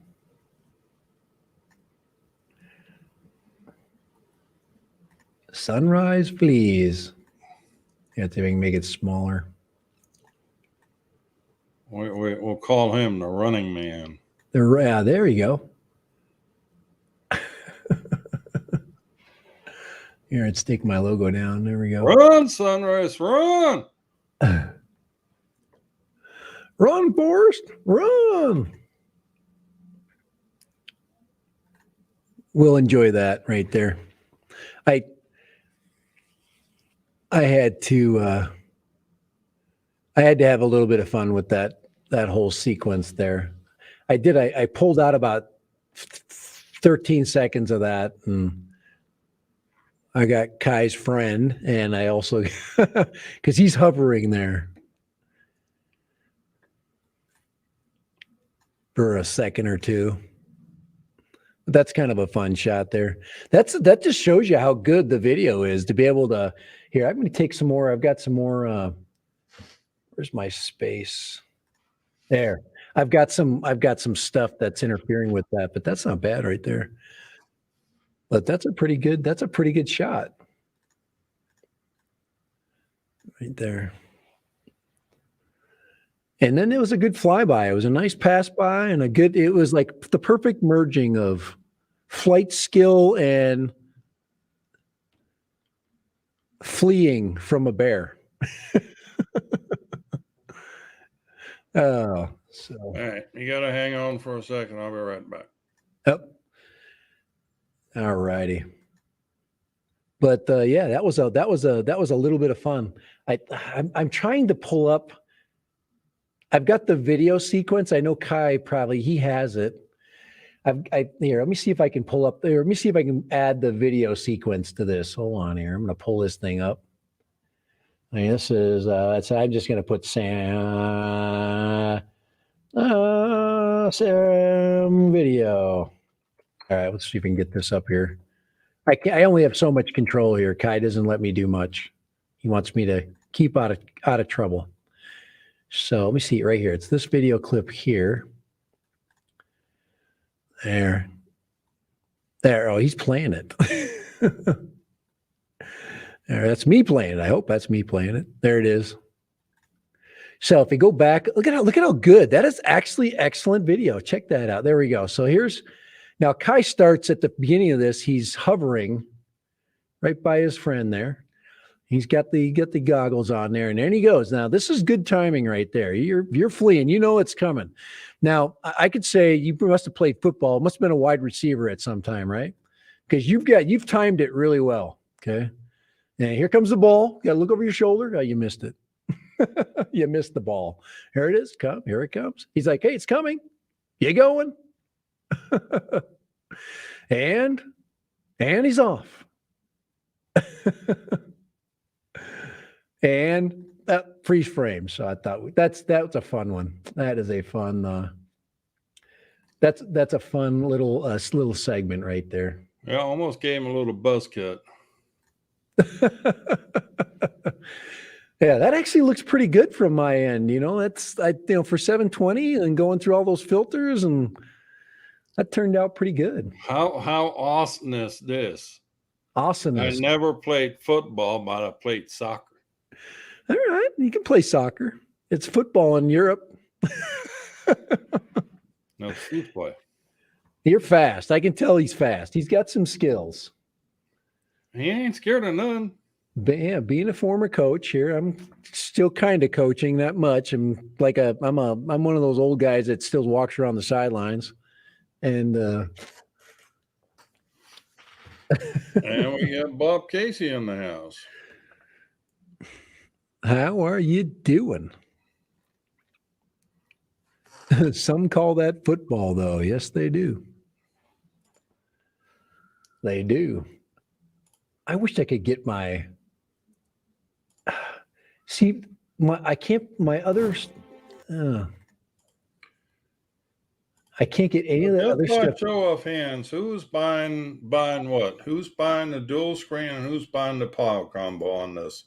Sunrise flees. You have to make it smaller. We'll call him the Running Man. There you go. Here, I'd stick my logo down. There we go. Run, Sunrise, run! Run, Forrest, run! We'll enjoy that right there. I had to have a little bit of fun with that whole sequence there. I pulled out about 13 seconds of that, and I got Kai's friend, and I also because he's hovering there for a second or two. But that's kind of a fun shot there. That just shows you how good the video is to be able to. Here, I'm going to take some more. I've got some more. Where's my space? There. I've got some stuff that's interfering with that, but that's not bad right there. But that's a pretty good shot. Right there. And then it was a good flyby. It was a nice pass by and it was like the perfect merging of flight skill and fleeing from a bear. Oh, so. All right, you got to hang on for a second. I'll be right back. Yep. All righty. But yeah, that was a little bit of fun. I'm trying to pull up. I've got the video sequence. I know Kai he has it. Here, let me see if I can pull up there. Let me see if I can add the video sequence to this. Hold on here. I'm going to pull this thing up. This is I'm just going to put Sam video. All right, let's see if we can get this up here. I only have so much control here. Kai doesn't let me do much. He wants me to keep out of trouble. So let me see it right here. It's this video clip here. There. Oh, he's playing it. There, that's me playing it. I hope that's me playing it. There it is. So if we go back, look at how good that is. Actually, excellent video. Check that out. There we go. So now Kai starts at the beginning of this. He's hovering right by his friend there. He's got the goggles on there, and there he goes. Now this is good timing right there. You're fleeing. You know it's coming. Now I could say you must have played football. Must have been a wide receiver at some time, right? because you've timed it really well. Okay. And here comes the ball. You got to look over your shoulder. Oh, you missed it. You missed the ball. Here it is. Here it comes. He's like, hey, it's coming. You going? and he's off. And freeze frame. So I thought that's a fun one. That is a fun. That's a fun little segment right there. Yeah, almost gave him a little buzz cut. Yeah, that actually looks pretty good from my end. That's for 720 and going through all those filters, and that turned out pretty good. How awesome is this? Awesome. I never played football, but I played soccer. All right, you can play soccer. It's football in Europe. No football. You're fast. I can tell he's fast. He's got some skills. He ain't scared of none. But yeah, being a former coach here, I'm still kind of coaching that much. I'm one of those old guys that still walks around the sidelines. And and we got Bob Casey in the house. How are you doing? Some call that football, though. Yes, they do. They do. I wish I could get my. See, I can't. My others. I can't get any of the other stuff. Show of hands. Who's buying what? Who's buying the dual screen and who's buying the power combo on this?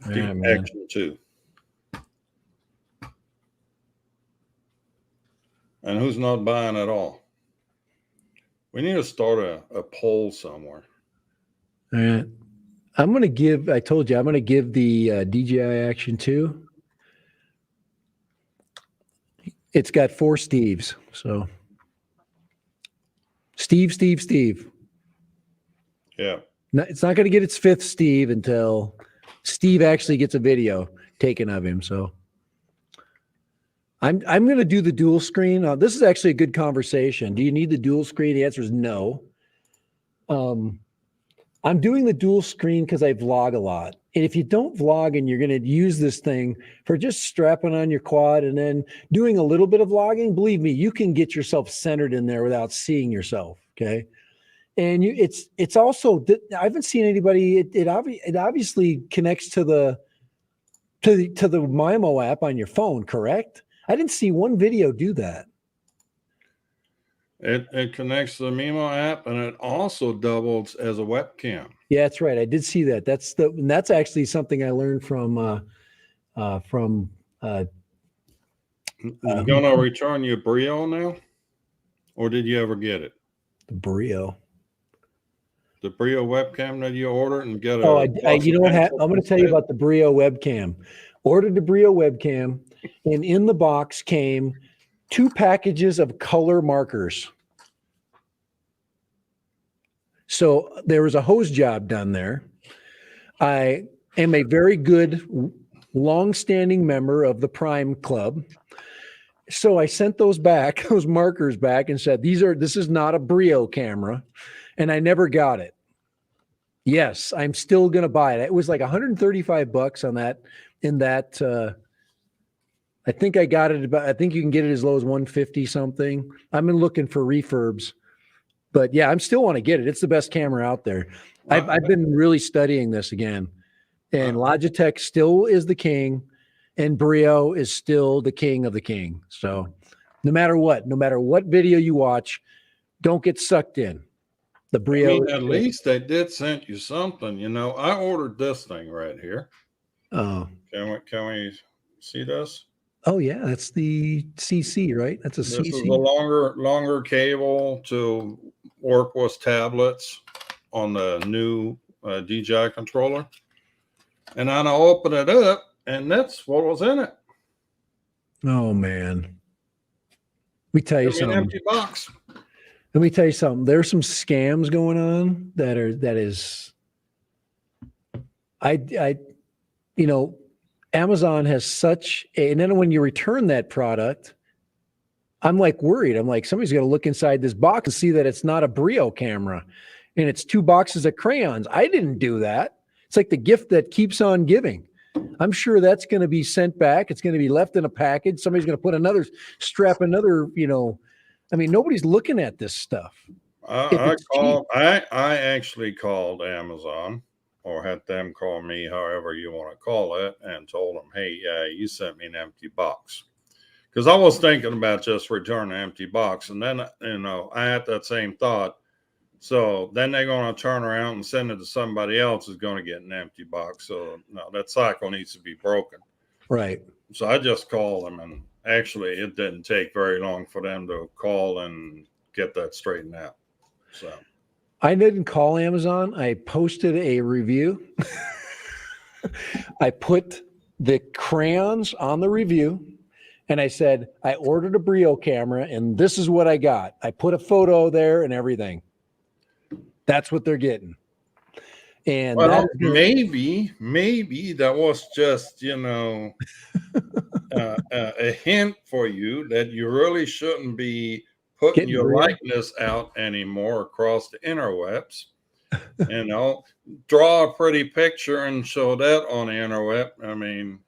Action 2. And who's not buying at all? We need to start a poll somewhere. All right. I'm going to give, I told you, I'm going to give the DJI Action 2. It's got 4 Steves. So Steve. Yeah. No, it's not going to get its 5th Steve until Steve actually gets a video taken of him. So I'm going to do the dual screen. This is actually a good conversation. Do you need the dual screen? The answer is no. I'm doing the dual screen because I vlog a lot. And if you don't vlog and you're going to use this thing for just strapping on your quad and then doing a little bit of vlogging, believe me, you can get yourself centered in there without seeing yourself. Okay. And it's also, I haven't seen anybody, it obviously connects to the Mimo app on your phone, correct? I didn't see one video do that. It connects to the Mimo app, and it also doubles as a webcam. Yeah, that's right. I did see that. That's actually something I learned from. You gonna return your Brio now, or did you ever get it? The Brio. The Brio webcam that you ordered and get a. Oh, you know what? I'm going to tell you about the Brio webcam. Ordered the Brio webcam, and in the box came 2 packages of color markers. So there was a hose job done there. I am a very good, long-standing member of the Prime Club. So I sent those markers back and said, this is not a Brio camera. And I never got it. Yes, I'm still going to buy it. It was like $135 on that. I think I got it I think you can get it as low as 150 something. I've been looking for refurbs, but yeah, I'm still want to get it. It's the best camera out there. I've been really studying this again, and Logitech still is the king, and Brio is still the king of the king. So no matter what video you watch, don't get sucked in. The Brio. At least they did send you something. I ordered this thing right here. Oh, can we see this? Oh yeah, that's the CC, right? That's a CC. This is a longer cable to work with tablets on the new DJI controller. And then I open it up, and that's what was in it. Oh man, let me tell you something. An empty box. Let me tell you something. There's some scams going on Amazon has and then when you return that product, I'm like worried. I'm like, somebody's going to look inside this box and see that it's not a Brio camera and it's 2 boxes of crayons. I didn't do that. It's like the gift that keeps on giving. I'm sure that's going to be sent back. It's going to be left in a package. Somebody's going to put another strap, another, I mean, nobody's looking at this stuff. If I it's cheap. called. I actually called Amazon, or had them call me, however you want to call it, and told them, "Hey, you sent me an empty box." Because I was thinking about just returning an empty box, and then I had that same thought. So then they're going to turn around and send it to somebody else who's going to get an empty box. So no, that cycle needs to be broken. Right. So I just called them, and actually, it didn't take very long for them to call and get that straightened out. So I didn't call Amazon. I posted a review. I put the crayons on the review and I said, I ordered a Brio camera and this is what I got. I put a photo there and everything. That's what they're getting. And well, maybe that was just a hint for you that you really shouldn't be putting getting your Brio. likeness out anymore across the interwebs. Draw a pretty picture and show that on the interweb. I mean,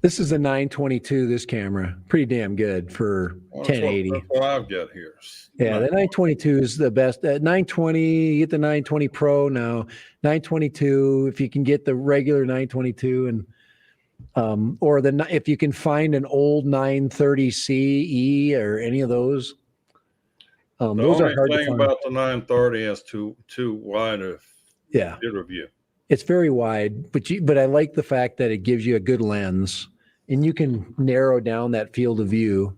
This is a 922, this camera. Pretty damn good for 1080. That's what I've got here. Yeah, the 922 is the best. 920, you get the 920 Pro now. 922, if you can get the regular 922, and or if you can find an old 930 CE or any of those. Those are hard to find. About the 930 is too wide a field of view. It's very wide, but I like the fact that it gives you a good lens, and you can narrow down that field of view.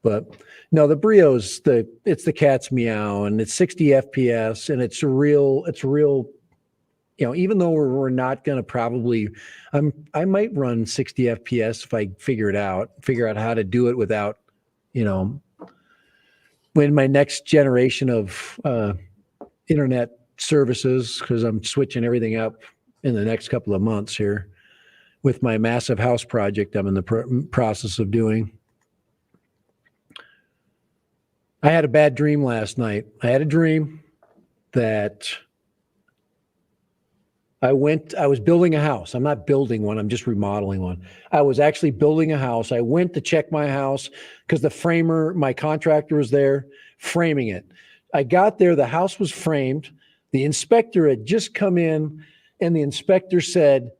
But no, the Brio's it's the cat's meow, and it's 60 FPS, and it's real. Even though we're not going to probably, I might run 60 FPS if I figure out how to do it without, when my next generation of internet services, because I'm switching everything up in the next couple of months here with my massive house project I'm in the process of doing. I had a bad dream last night. I had a dream that I was building a house. I'm not building one. I'm just remodeling one. I was actually building a house. I went to check my house because the framer, my contractor, was there framing it. I got there. The house was framed. The inspector had just come in, and the inspector said,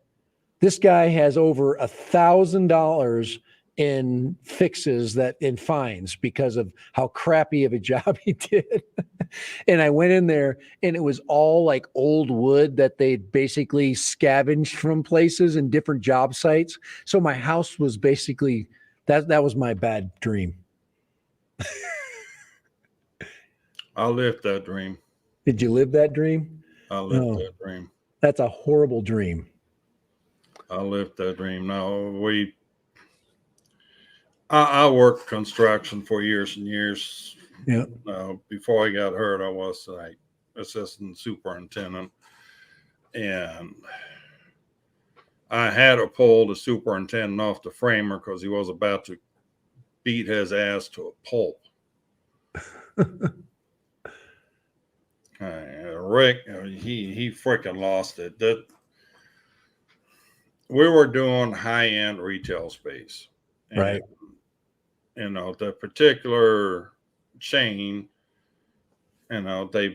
this guy has over $1,000 in fixes in fines because of how crappy of a job he did. And I went in there, and it was all like old wood that they'd basically scavenged from places and different job sites. So my house was basically that was my bad dream. I lived that dream. Did you live that dream? I lived that dream. That's a horrible dream. I lived that dream. No, I worked construction for years and years. Yeah. Before I got hurt, I was like assistant superintendent, and I had to pull the superintendent off the framer because he was about to beat his ass to a pulp. Rick, he freaking lost it. We were doing high-end retail space, and, right? The particular chain, they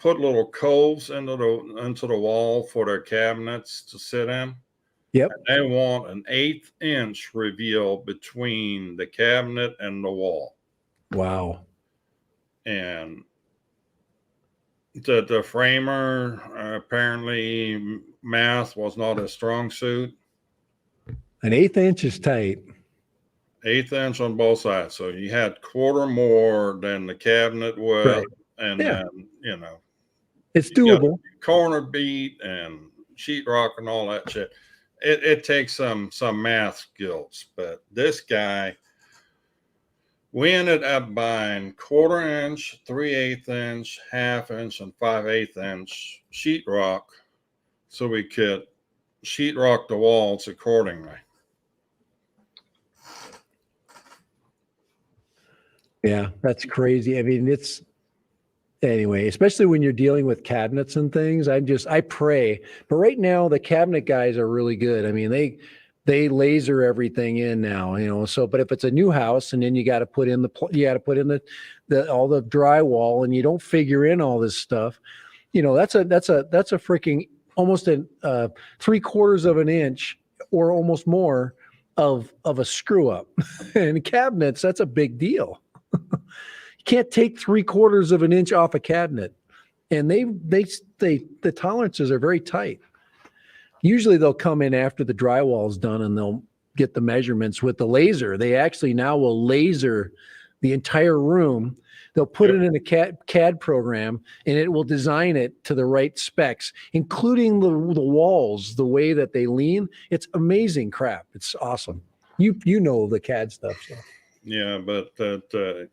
put little coves into the wall for their cabinets to sit in. Yep. And they want an 1/8 inch reveal between the cabinet and the wall. Wow. And the framer, apparently math was not a strong suit. An 1/8 inch is tight. 1/8 inch on both sides. So you had quarter more than the cabinet would. Right. And then, it's doable. Corner beat and sheetrock and all that shit. It takes some math skills, but this guy, we ended up buying 1/4 inch, 3/8 inch, 1/2 inch, and 5/8 inch sheetrock so we could sheetrock the walls accordingly. Yeah, that's crazy. I mean, it's anyway, especially when you're dealing with cabinets and things. I pray. But right now the cabinet guys are really good. I mean, they laser everything in now, So, but if it's a new house and then you got to put in you got to put in the all the drywall and you don't figure in all this stuff, that's a freaking almost a 3/4 of an inch or almost more of a screw up. And cabinets, that's a big deal. You can't take 3/4 of an inch off a cabinet, and the tolerances are very tight. Usually they'll come in after the drywall is done and they'll get the measurements with the laser. They actually now will laser the entire room. They'll put it in a CAD program and it will design it to the right specs, including the walls, the way that they lean. It's amazing crap. It's awesome. You know the CAD stuff. So. Yeah, but the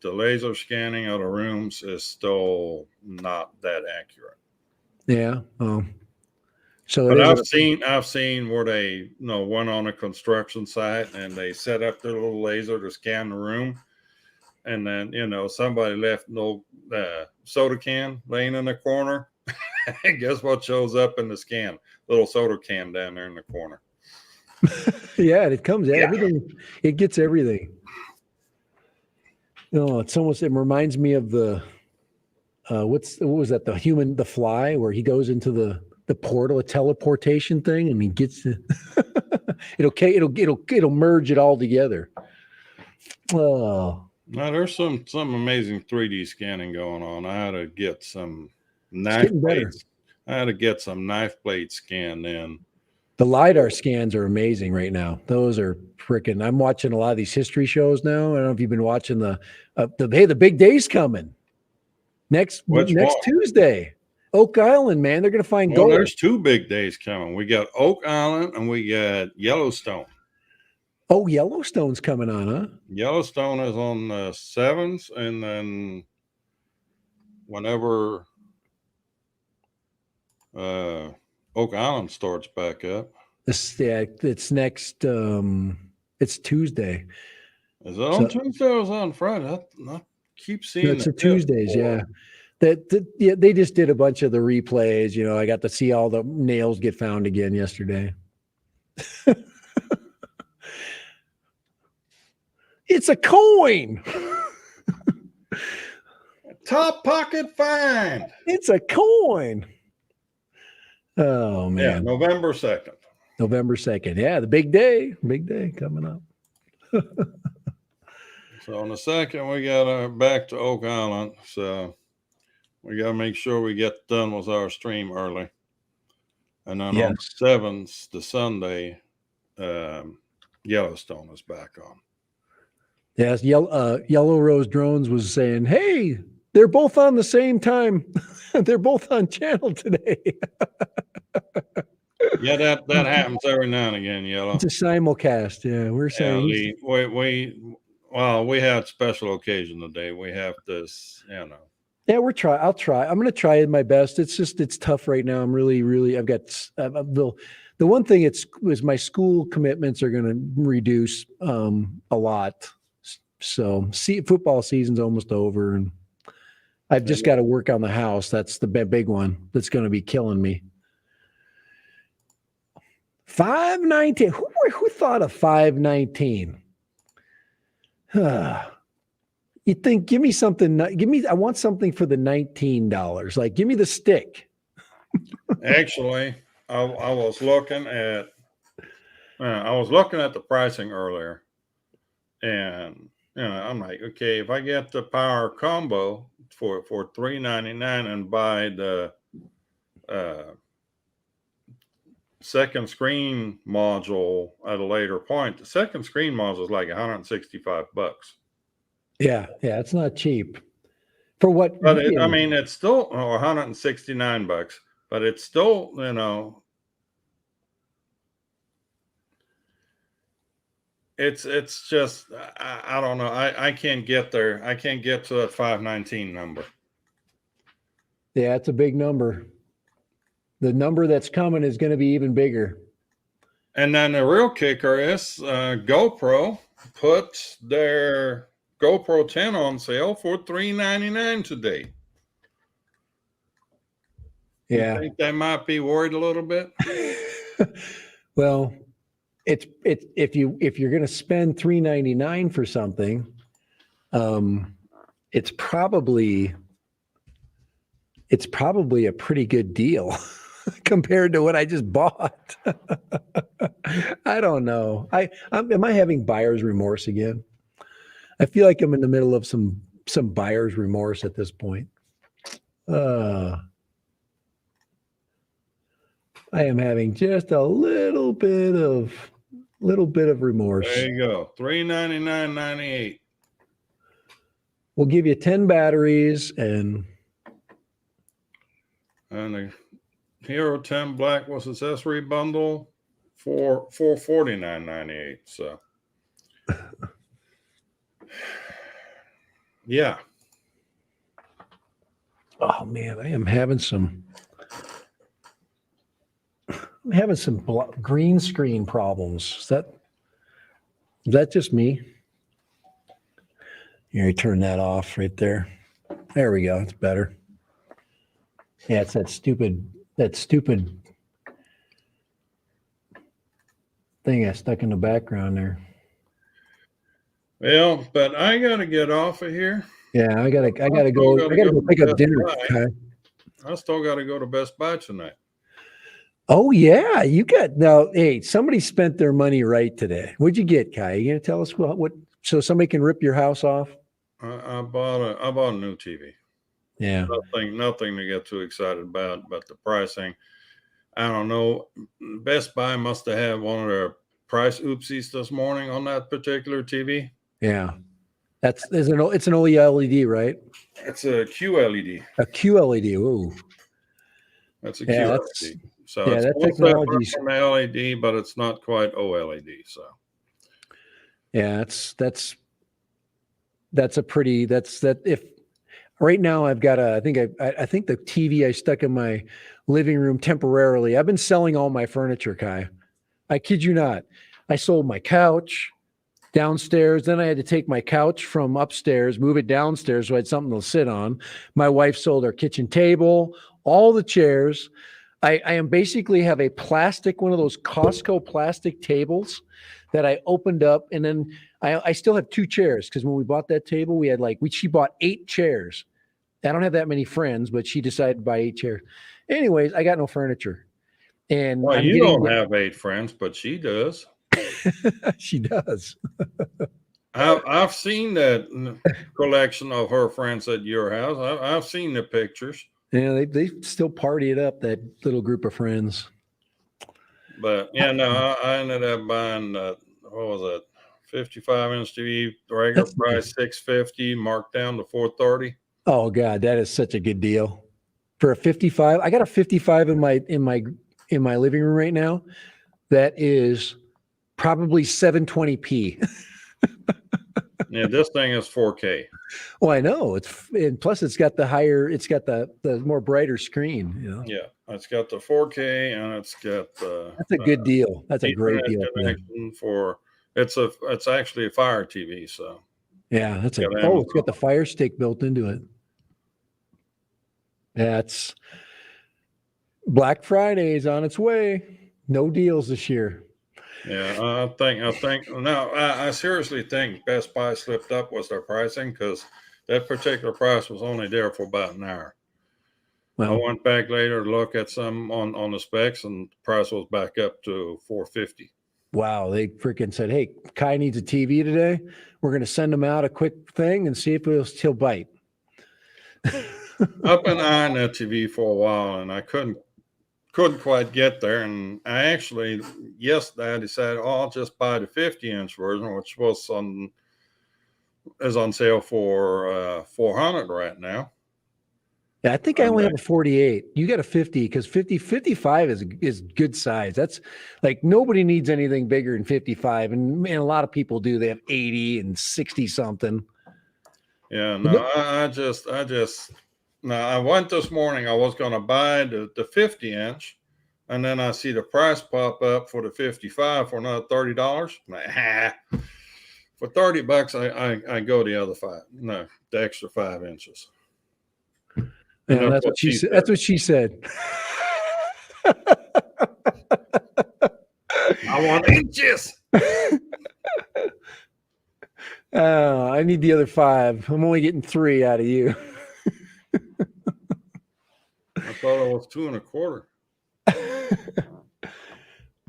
laser scanning of the rooms is still not that accurate. Yeah. Oh. So but I've seen where they went on a construction site and they set up their little laser to scan the room, and then somebody left an old soda can laying in the corner. And guess what shows up in the scan? Little soda can down there in the corner. Yeah, it comes everything. It gets everything. No, it reminds me of the what was that? The Fly, where he goes into the portal, a teleportation thing, and he gets it'll merge it all together. Oh. Now there's some amazing 3D scanning going on. I had to get some knife blades. I had to get some knife blades scanned in. The LiDAR scans are amazing right now. Those are freaking. I'm watching a lot of these history shows now. I don't know if you've been watching the big day's coming next Tuesday. Oak Island, man, they're going to find gold. There's 2 big days coming. We got Oak Island and we got Yellowstone. Oh, Yellowstone's coming on, huh? Yellowstone is on the 7th, and then whenever Oak Island starts back up. It's next. It's Tuesday. Is it on Tuesday or is it on Friday? I keep seeing it's Tuesdays. Yeah. They just did a bunch of the replays. I got to see all the nails get found again yesterday. It's a coin. Top pocket find. It's a coin. Oh man. Yeah, November 2nd. November 2nd. Yeah, the big day. Big day coming up. So on the 2nd, we got back to Oak Island. So we got to make sure we get done with our stream early. And then on the 7th, the Sunday, Yellowstone is back on. Yes, Yellow Rose Drones was saying, hey, they're both on the same time. They're both on channel today. Yeah, that happens every now and again, Yellow. It's a simulcast. Yeah, we're saying. We had special occasion today. We have this, Yeah, I'll try. I'm going to try my best. It's tough right now. I'm really, I've got the one thing is my school commitments are going to reduce a lot. So football season's almost over and I've just got to work on the house. That's the big one that's going to be killing me. 519. Who thought of 519? You think, give me something. I want something for the $19. Like, give me the stick. Actually, I was looking at the pricing earlier, and I'm like, okay, if I get the power combo for $399 and buy the second screen module at a later point, the second screen module is like $165. Yeah, it's not cheap. For what? But it's still $169, but it's still, it's just I don't know. I can't get there. I can't get to that 519 number. Yeah, it's a big number. The number that's coming is going to be even bigger. And then the real kicker is GoPro put their GoPro 10 on sale for $399 today. Yeah. You think they might be worried a little bit? Well, it's if you're going to spend $399 for something, it's probably a pretty good deal compared to what I just bought. I don't know. Am I having buyer's remorse again? I feel like I'm in the middle of some buyer's remorse at this point. I am having just a little bit of remorse. There you go. $399.98. We'll give you 10 batteries and the Hero 10 Black was accessory bundle for $449.98. So yeah. Oh man, I'm having some green screen problems. Is that just me? Here, you turn that off right there. There we go. It's better. Yeah, it's that stupid thing I stuck in the background there. Well, but I gotta get off of here. Yeah, I gotta go pick up dinner. Okay. I still gotta go to Best Buy tonight. Oh yeah, you got now. Hey, somebody spent their money right today. What'd you get, Kai? You gonna tell us what so somebody can rip your house off? I bought a new TV. Yeah. Nothing to get too excited about, but the pricing. I don't know. Best Buy must have had one of their price oopsies this morning on that particular TV. Yeah. It's an OLED, right? It's a QLED. A QLED. Ooh. That's a QLED. So yeah, it's that technology from LED, but it's not quite OLED. So yeah, that's if right now I've got I think the TV I stuck in my living room temporarily. I've been selling all my furniture, Kai. I kid you not. I sold my couch downstairs. Then I had to take my couch from upstairs, move it downstairs so I had something to sit on. My wife sold our kitchen table, all the chairs. I am basically have a plastic, one of those Costco plastic tables that I opened up. And then I still have 2 chairs because when we bought that table, we had she bought 8 chairs. I don't have that many friends, but she decided to buy 8 chairs. Anyways, I got no furniture. And well, you don't have 8 friends, but she does. She does. I've seen that collection of her friends at your house. I've seen the pictures. Yeah, they still party it up, that little group of friends. But yeah, no, I ended up buying what was it, 55-inch TV, regular price $650, marked down to $430. Oh God, that is such a good deal for a 55. I got a 55 in my living room right now. That is probably 720p. Yeah, this thing is 4K. Oh, I know. And plus it's got the more brighter screen, you know. Yeah, it's got the 4K and it's got that's a good deal. That's a great deal. Connection for it's actually a Fire TV, so yeah, it's got the Fire Stick built into it. That's Black Friday is on its way. No deals this year. Yeah, I think no, I seriously think Best Buy slipped up with their pricing because that particular price was only there for about an hour. Well, I went back later to look at some on the specs, and the price was back up to $450. Wow, they freaking said, "Hey, Kai needs a TV today. We're going to send him out a quick thing and see if he'll bite." I've been eyeing that TV for a while, and I couldn't quite get there. And I actually yesterday I decided, I'll just buy the 50-inch version, which is on sale for $400 right now. Yeah, I think I only have a 48. You got a 50 because 55 is good size. That's like nobody needs anything bigger than 55, and a lot of people do. They have 80 and 60 something. Yeah, no, I went this morning. I was going to buy the 50-inch, and then I see the price pop up for the 55 for another $30. For $30, I go the other 5. No, the extra 5 inches. And Yeah, that's what she said. That's what she said. I want inches. I need the other 5. I'm only getting 3 out of you. I thought it was 2 1/4.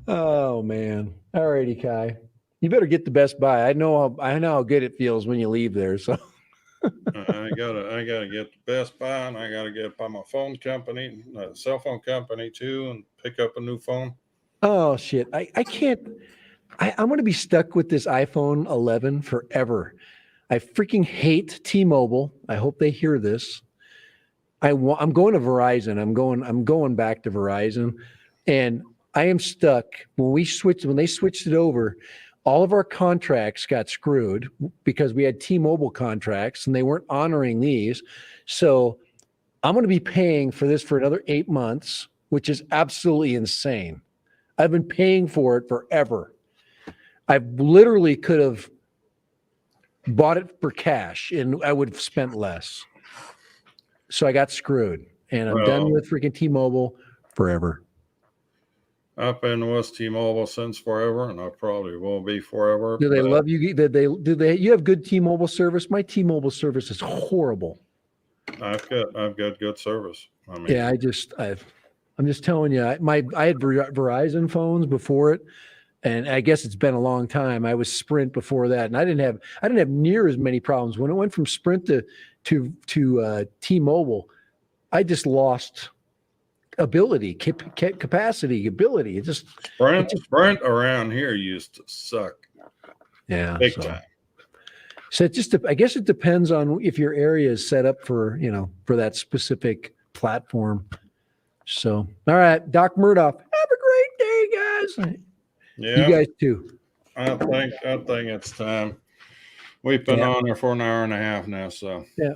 Oh man. All righty, Kai. You better get the Best Buy. I know how good it feels when you leave there. So I gotta get the Best Buy, and I gotta get by my phone company, cell phone company too, and pick up a new phone. oh shit. I can't I'm gonna be stuck with this iPhone 11 forever. I freaking hate T-Mobile. I hope they hear this. I'm going to Verizon. I'm going back to Verizon, and I am stuck. When they switched it over, all of our contracts got screwed because we had T-Mobile contracts and they weren't honoring these. So I'm going to be paying for this for another 8 months, which is absolutely insane. I've been paying for it forever. I literally could have bought it for cash and I would have spent less. So I got screwed, and I'm done with freaking T-Mobile forever. I've been with T-Mobile since forever, and I probably will be forever. Do they love you? Do they? You have good T-Mobile service. My T-Mobile service is horrible. I've got good service. I mean, yeah, I'm just telling you. I had Verizon phones before it, and I guess it's been a long time. I was Sprint before that, and I didn't have near as many problems when it went from Sprint to T-Mobile. I just lost ability, capacity, ability. It just Sprint around here used to suck. Yeah, big time. So I guess it depends on if your area is set up for that specific platform. So, all right, Doc Murdoch, have a great day, guys. Yeah, you guys too. I think it's time. We've been on there for an hour and a half now, so yeah,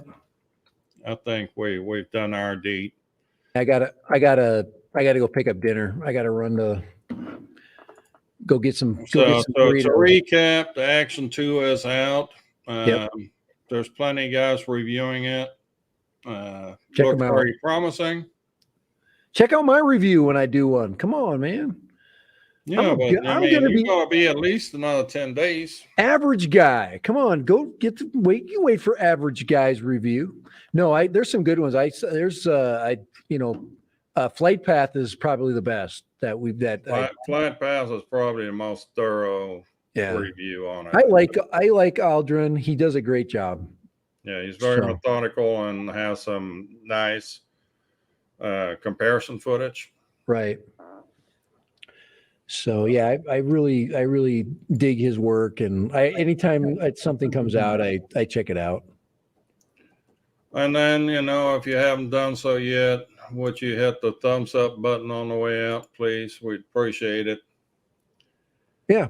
I think we've done our deed. I gotta go pick up dinner. I gotta run to go get some. So to recap, the Action 2 is out. There's plenty of guys reviewing it. Check them out. Very promising. Check out my review when I do one. Come on, man. Yeah, you're gonna be at least another 10 days. Average guy. Come on, go wait for average guy's review. No, there's some good ones. Flight Path is probably the best that we've Flight Path is probably the most thorough review on it. I like Aldrin. He does a great job. Yeah, he's very methodical and has some nice comparison footage. Right. So yeah, I really dig his work, and anytime something comes out, I check it out. And then if you haven't done so yet, would you hit the thumbs up button on the way out, please? We'd appreciate it. Yeah.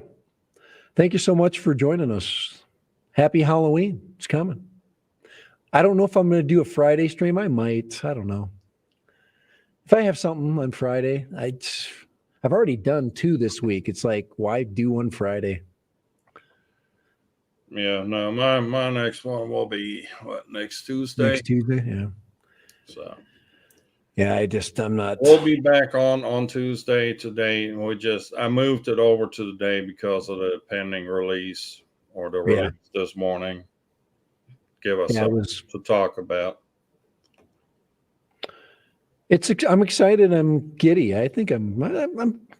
Thank you so much for joining us. Happy Halloween. It's coming. I don't know if I'm going to do a Friday stream. I might. I don't know. If I have something on Friday, I've already done 2 this week. It's like, why do one Friday? Yeah, no, my next one will be next Tuesday? Next Tuesday, yeah. So yeah, I'm not. We'll be back on Tuesday today. I moved it over to the day because of the pending release or the release this morning. Give us something to talk about. I'm excited. I'm giddy. I think I'm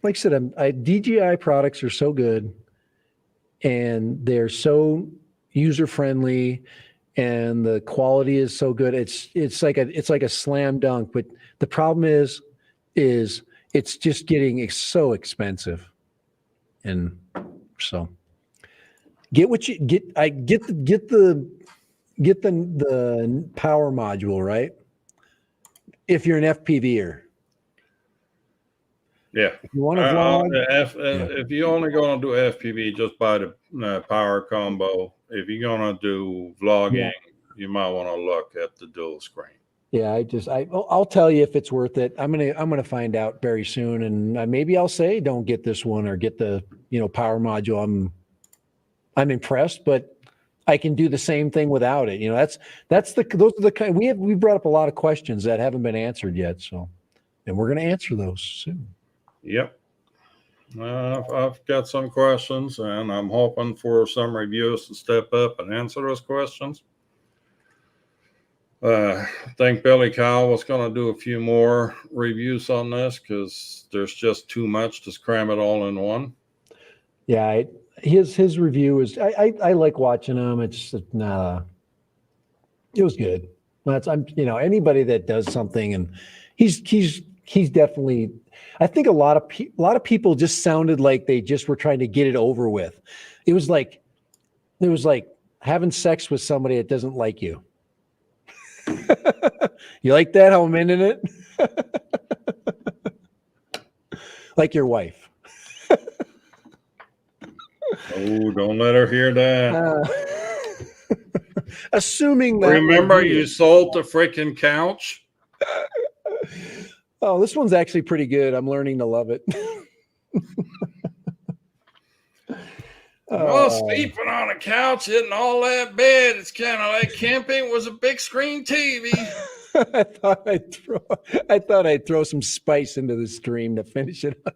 like I said, DJI products are so good, and they're so user friendly, and the quality is so good. It's like a slam dunk. But the problem is it's just getting so expensive, and so get what you get. I get the power module, right? If you're an FPVer. Yeah. If you want to vlog, if you're only going to do FPV, just buy the power combo. If you're going to do vlogging, you might want to look at the dual screen. Yeah, I'll tell you if it's worth it. I'm gonna find out very soon, and maybe I'll say don't get this one or get the power module. I'm impressed, but I can do the same thing without it. You know, those are the kind we brought up a lot of questions that haven't been answered yet. So, and we're going to answer those soon. Yep. I've got some questions, and I'm hoping for some reviews to step up and answer those questions. I think Billy Kyle was going to do a few more reviews on this because there's just too much to cram it all in one. Yeah, his review is I like watching him. It's not it was good. Anybody that does something, and he's definitely. I think a lot of people just sounded like they just were trying to get it over with. It was like having sex with somebody that doesn't like you. You like that? How I'm ending it? Like your wife. Oh, don't let her hear that. Assuming that. Remember, you sold the freaking couch? Oh, this one's actually pretty good. I'm learning to love it. Well, sleeping on a couch, hitting all that bed, it's kind of like camping with a big screen TV. I thought I'd throw some spice into the stream to finish it up.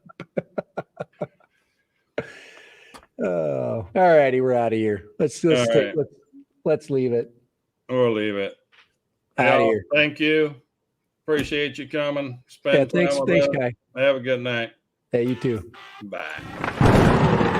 Oh, all righty, we're out of here. Let's leave it. We'll leave it. Out of here. Thank you. Appreciate you coming. Spend time with thanks, us. Guy. Have a good night. Hey, you too. Bye.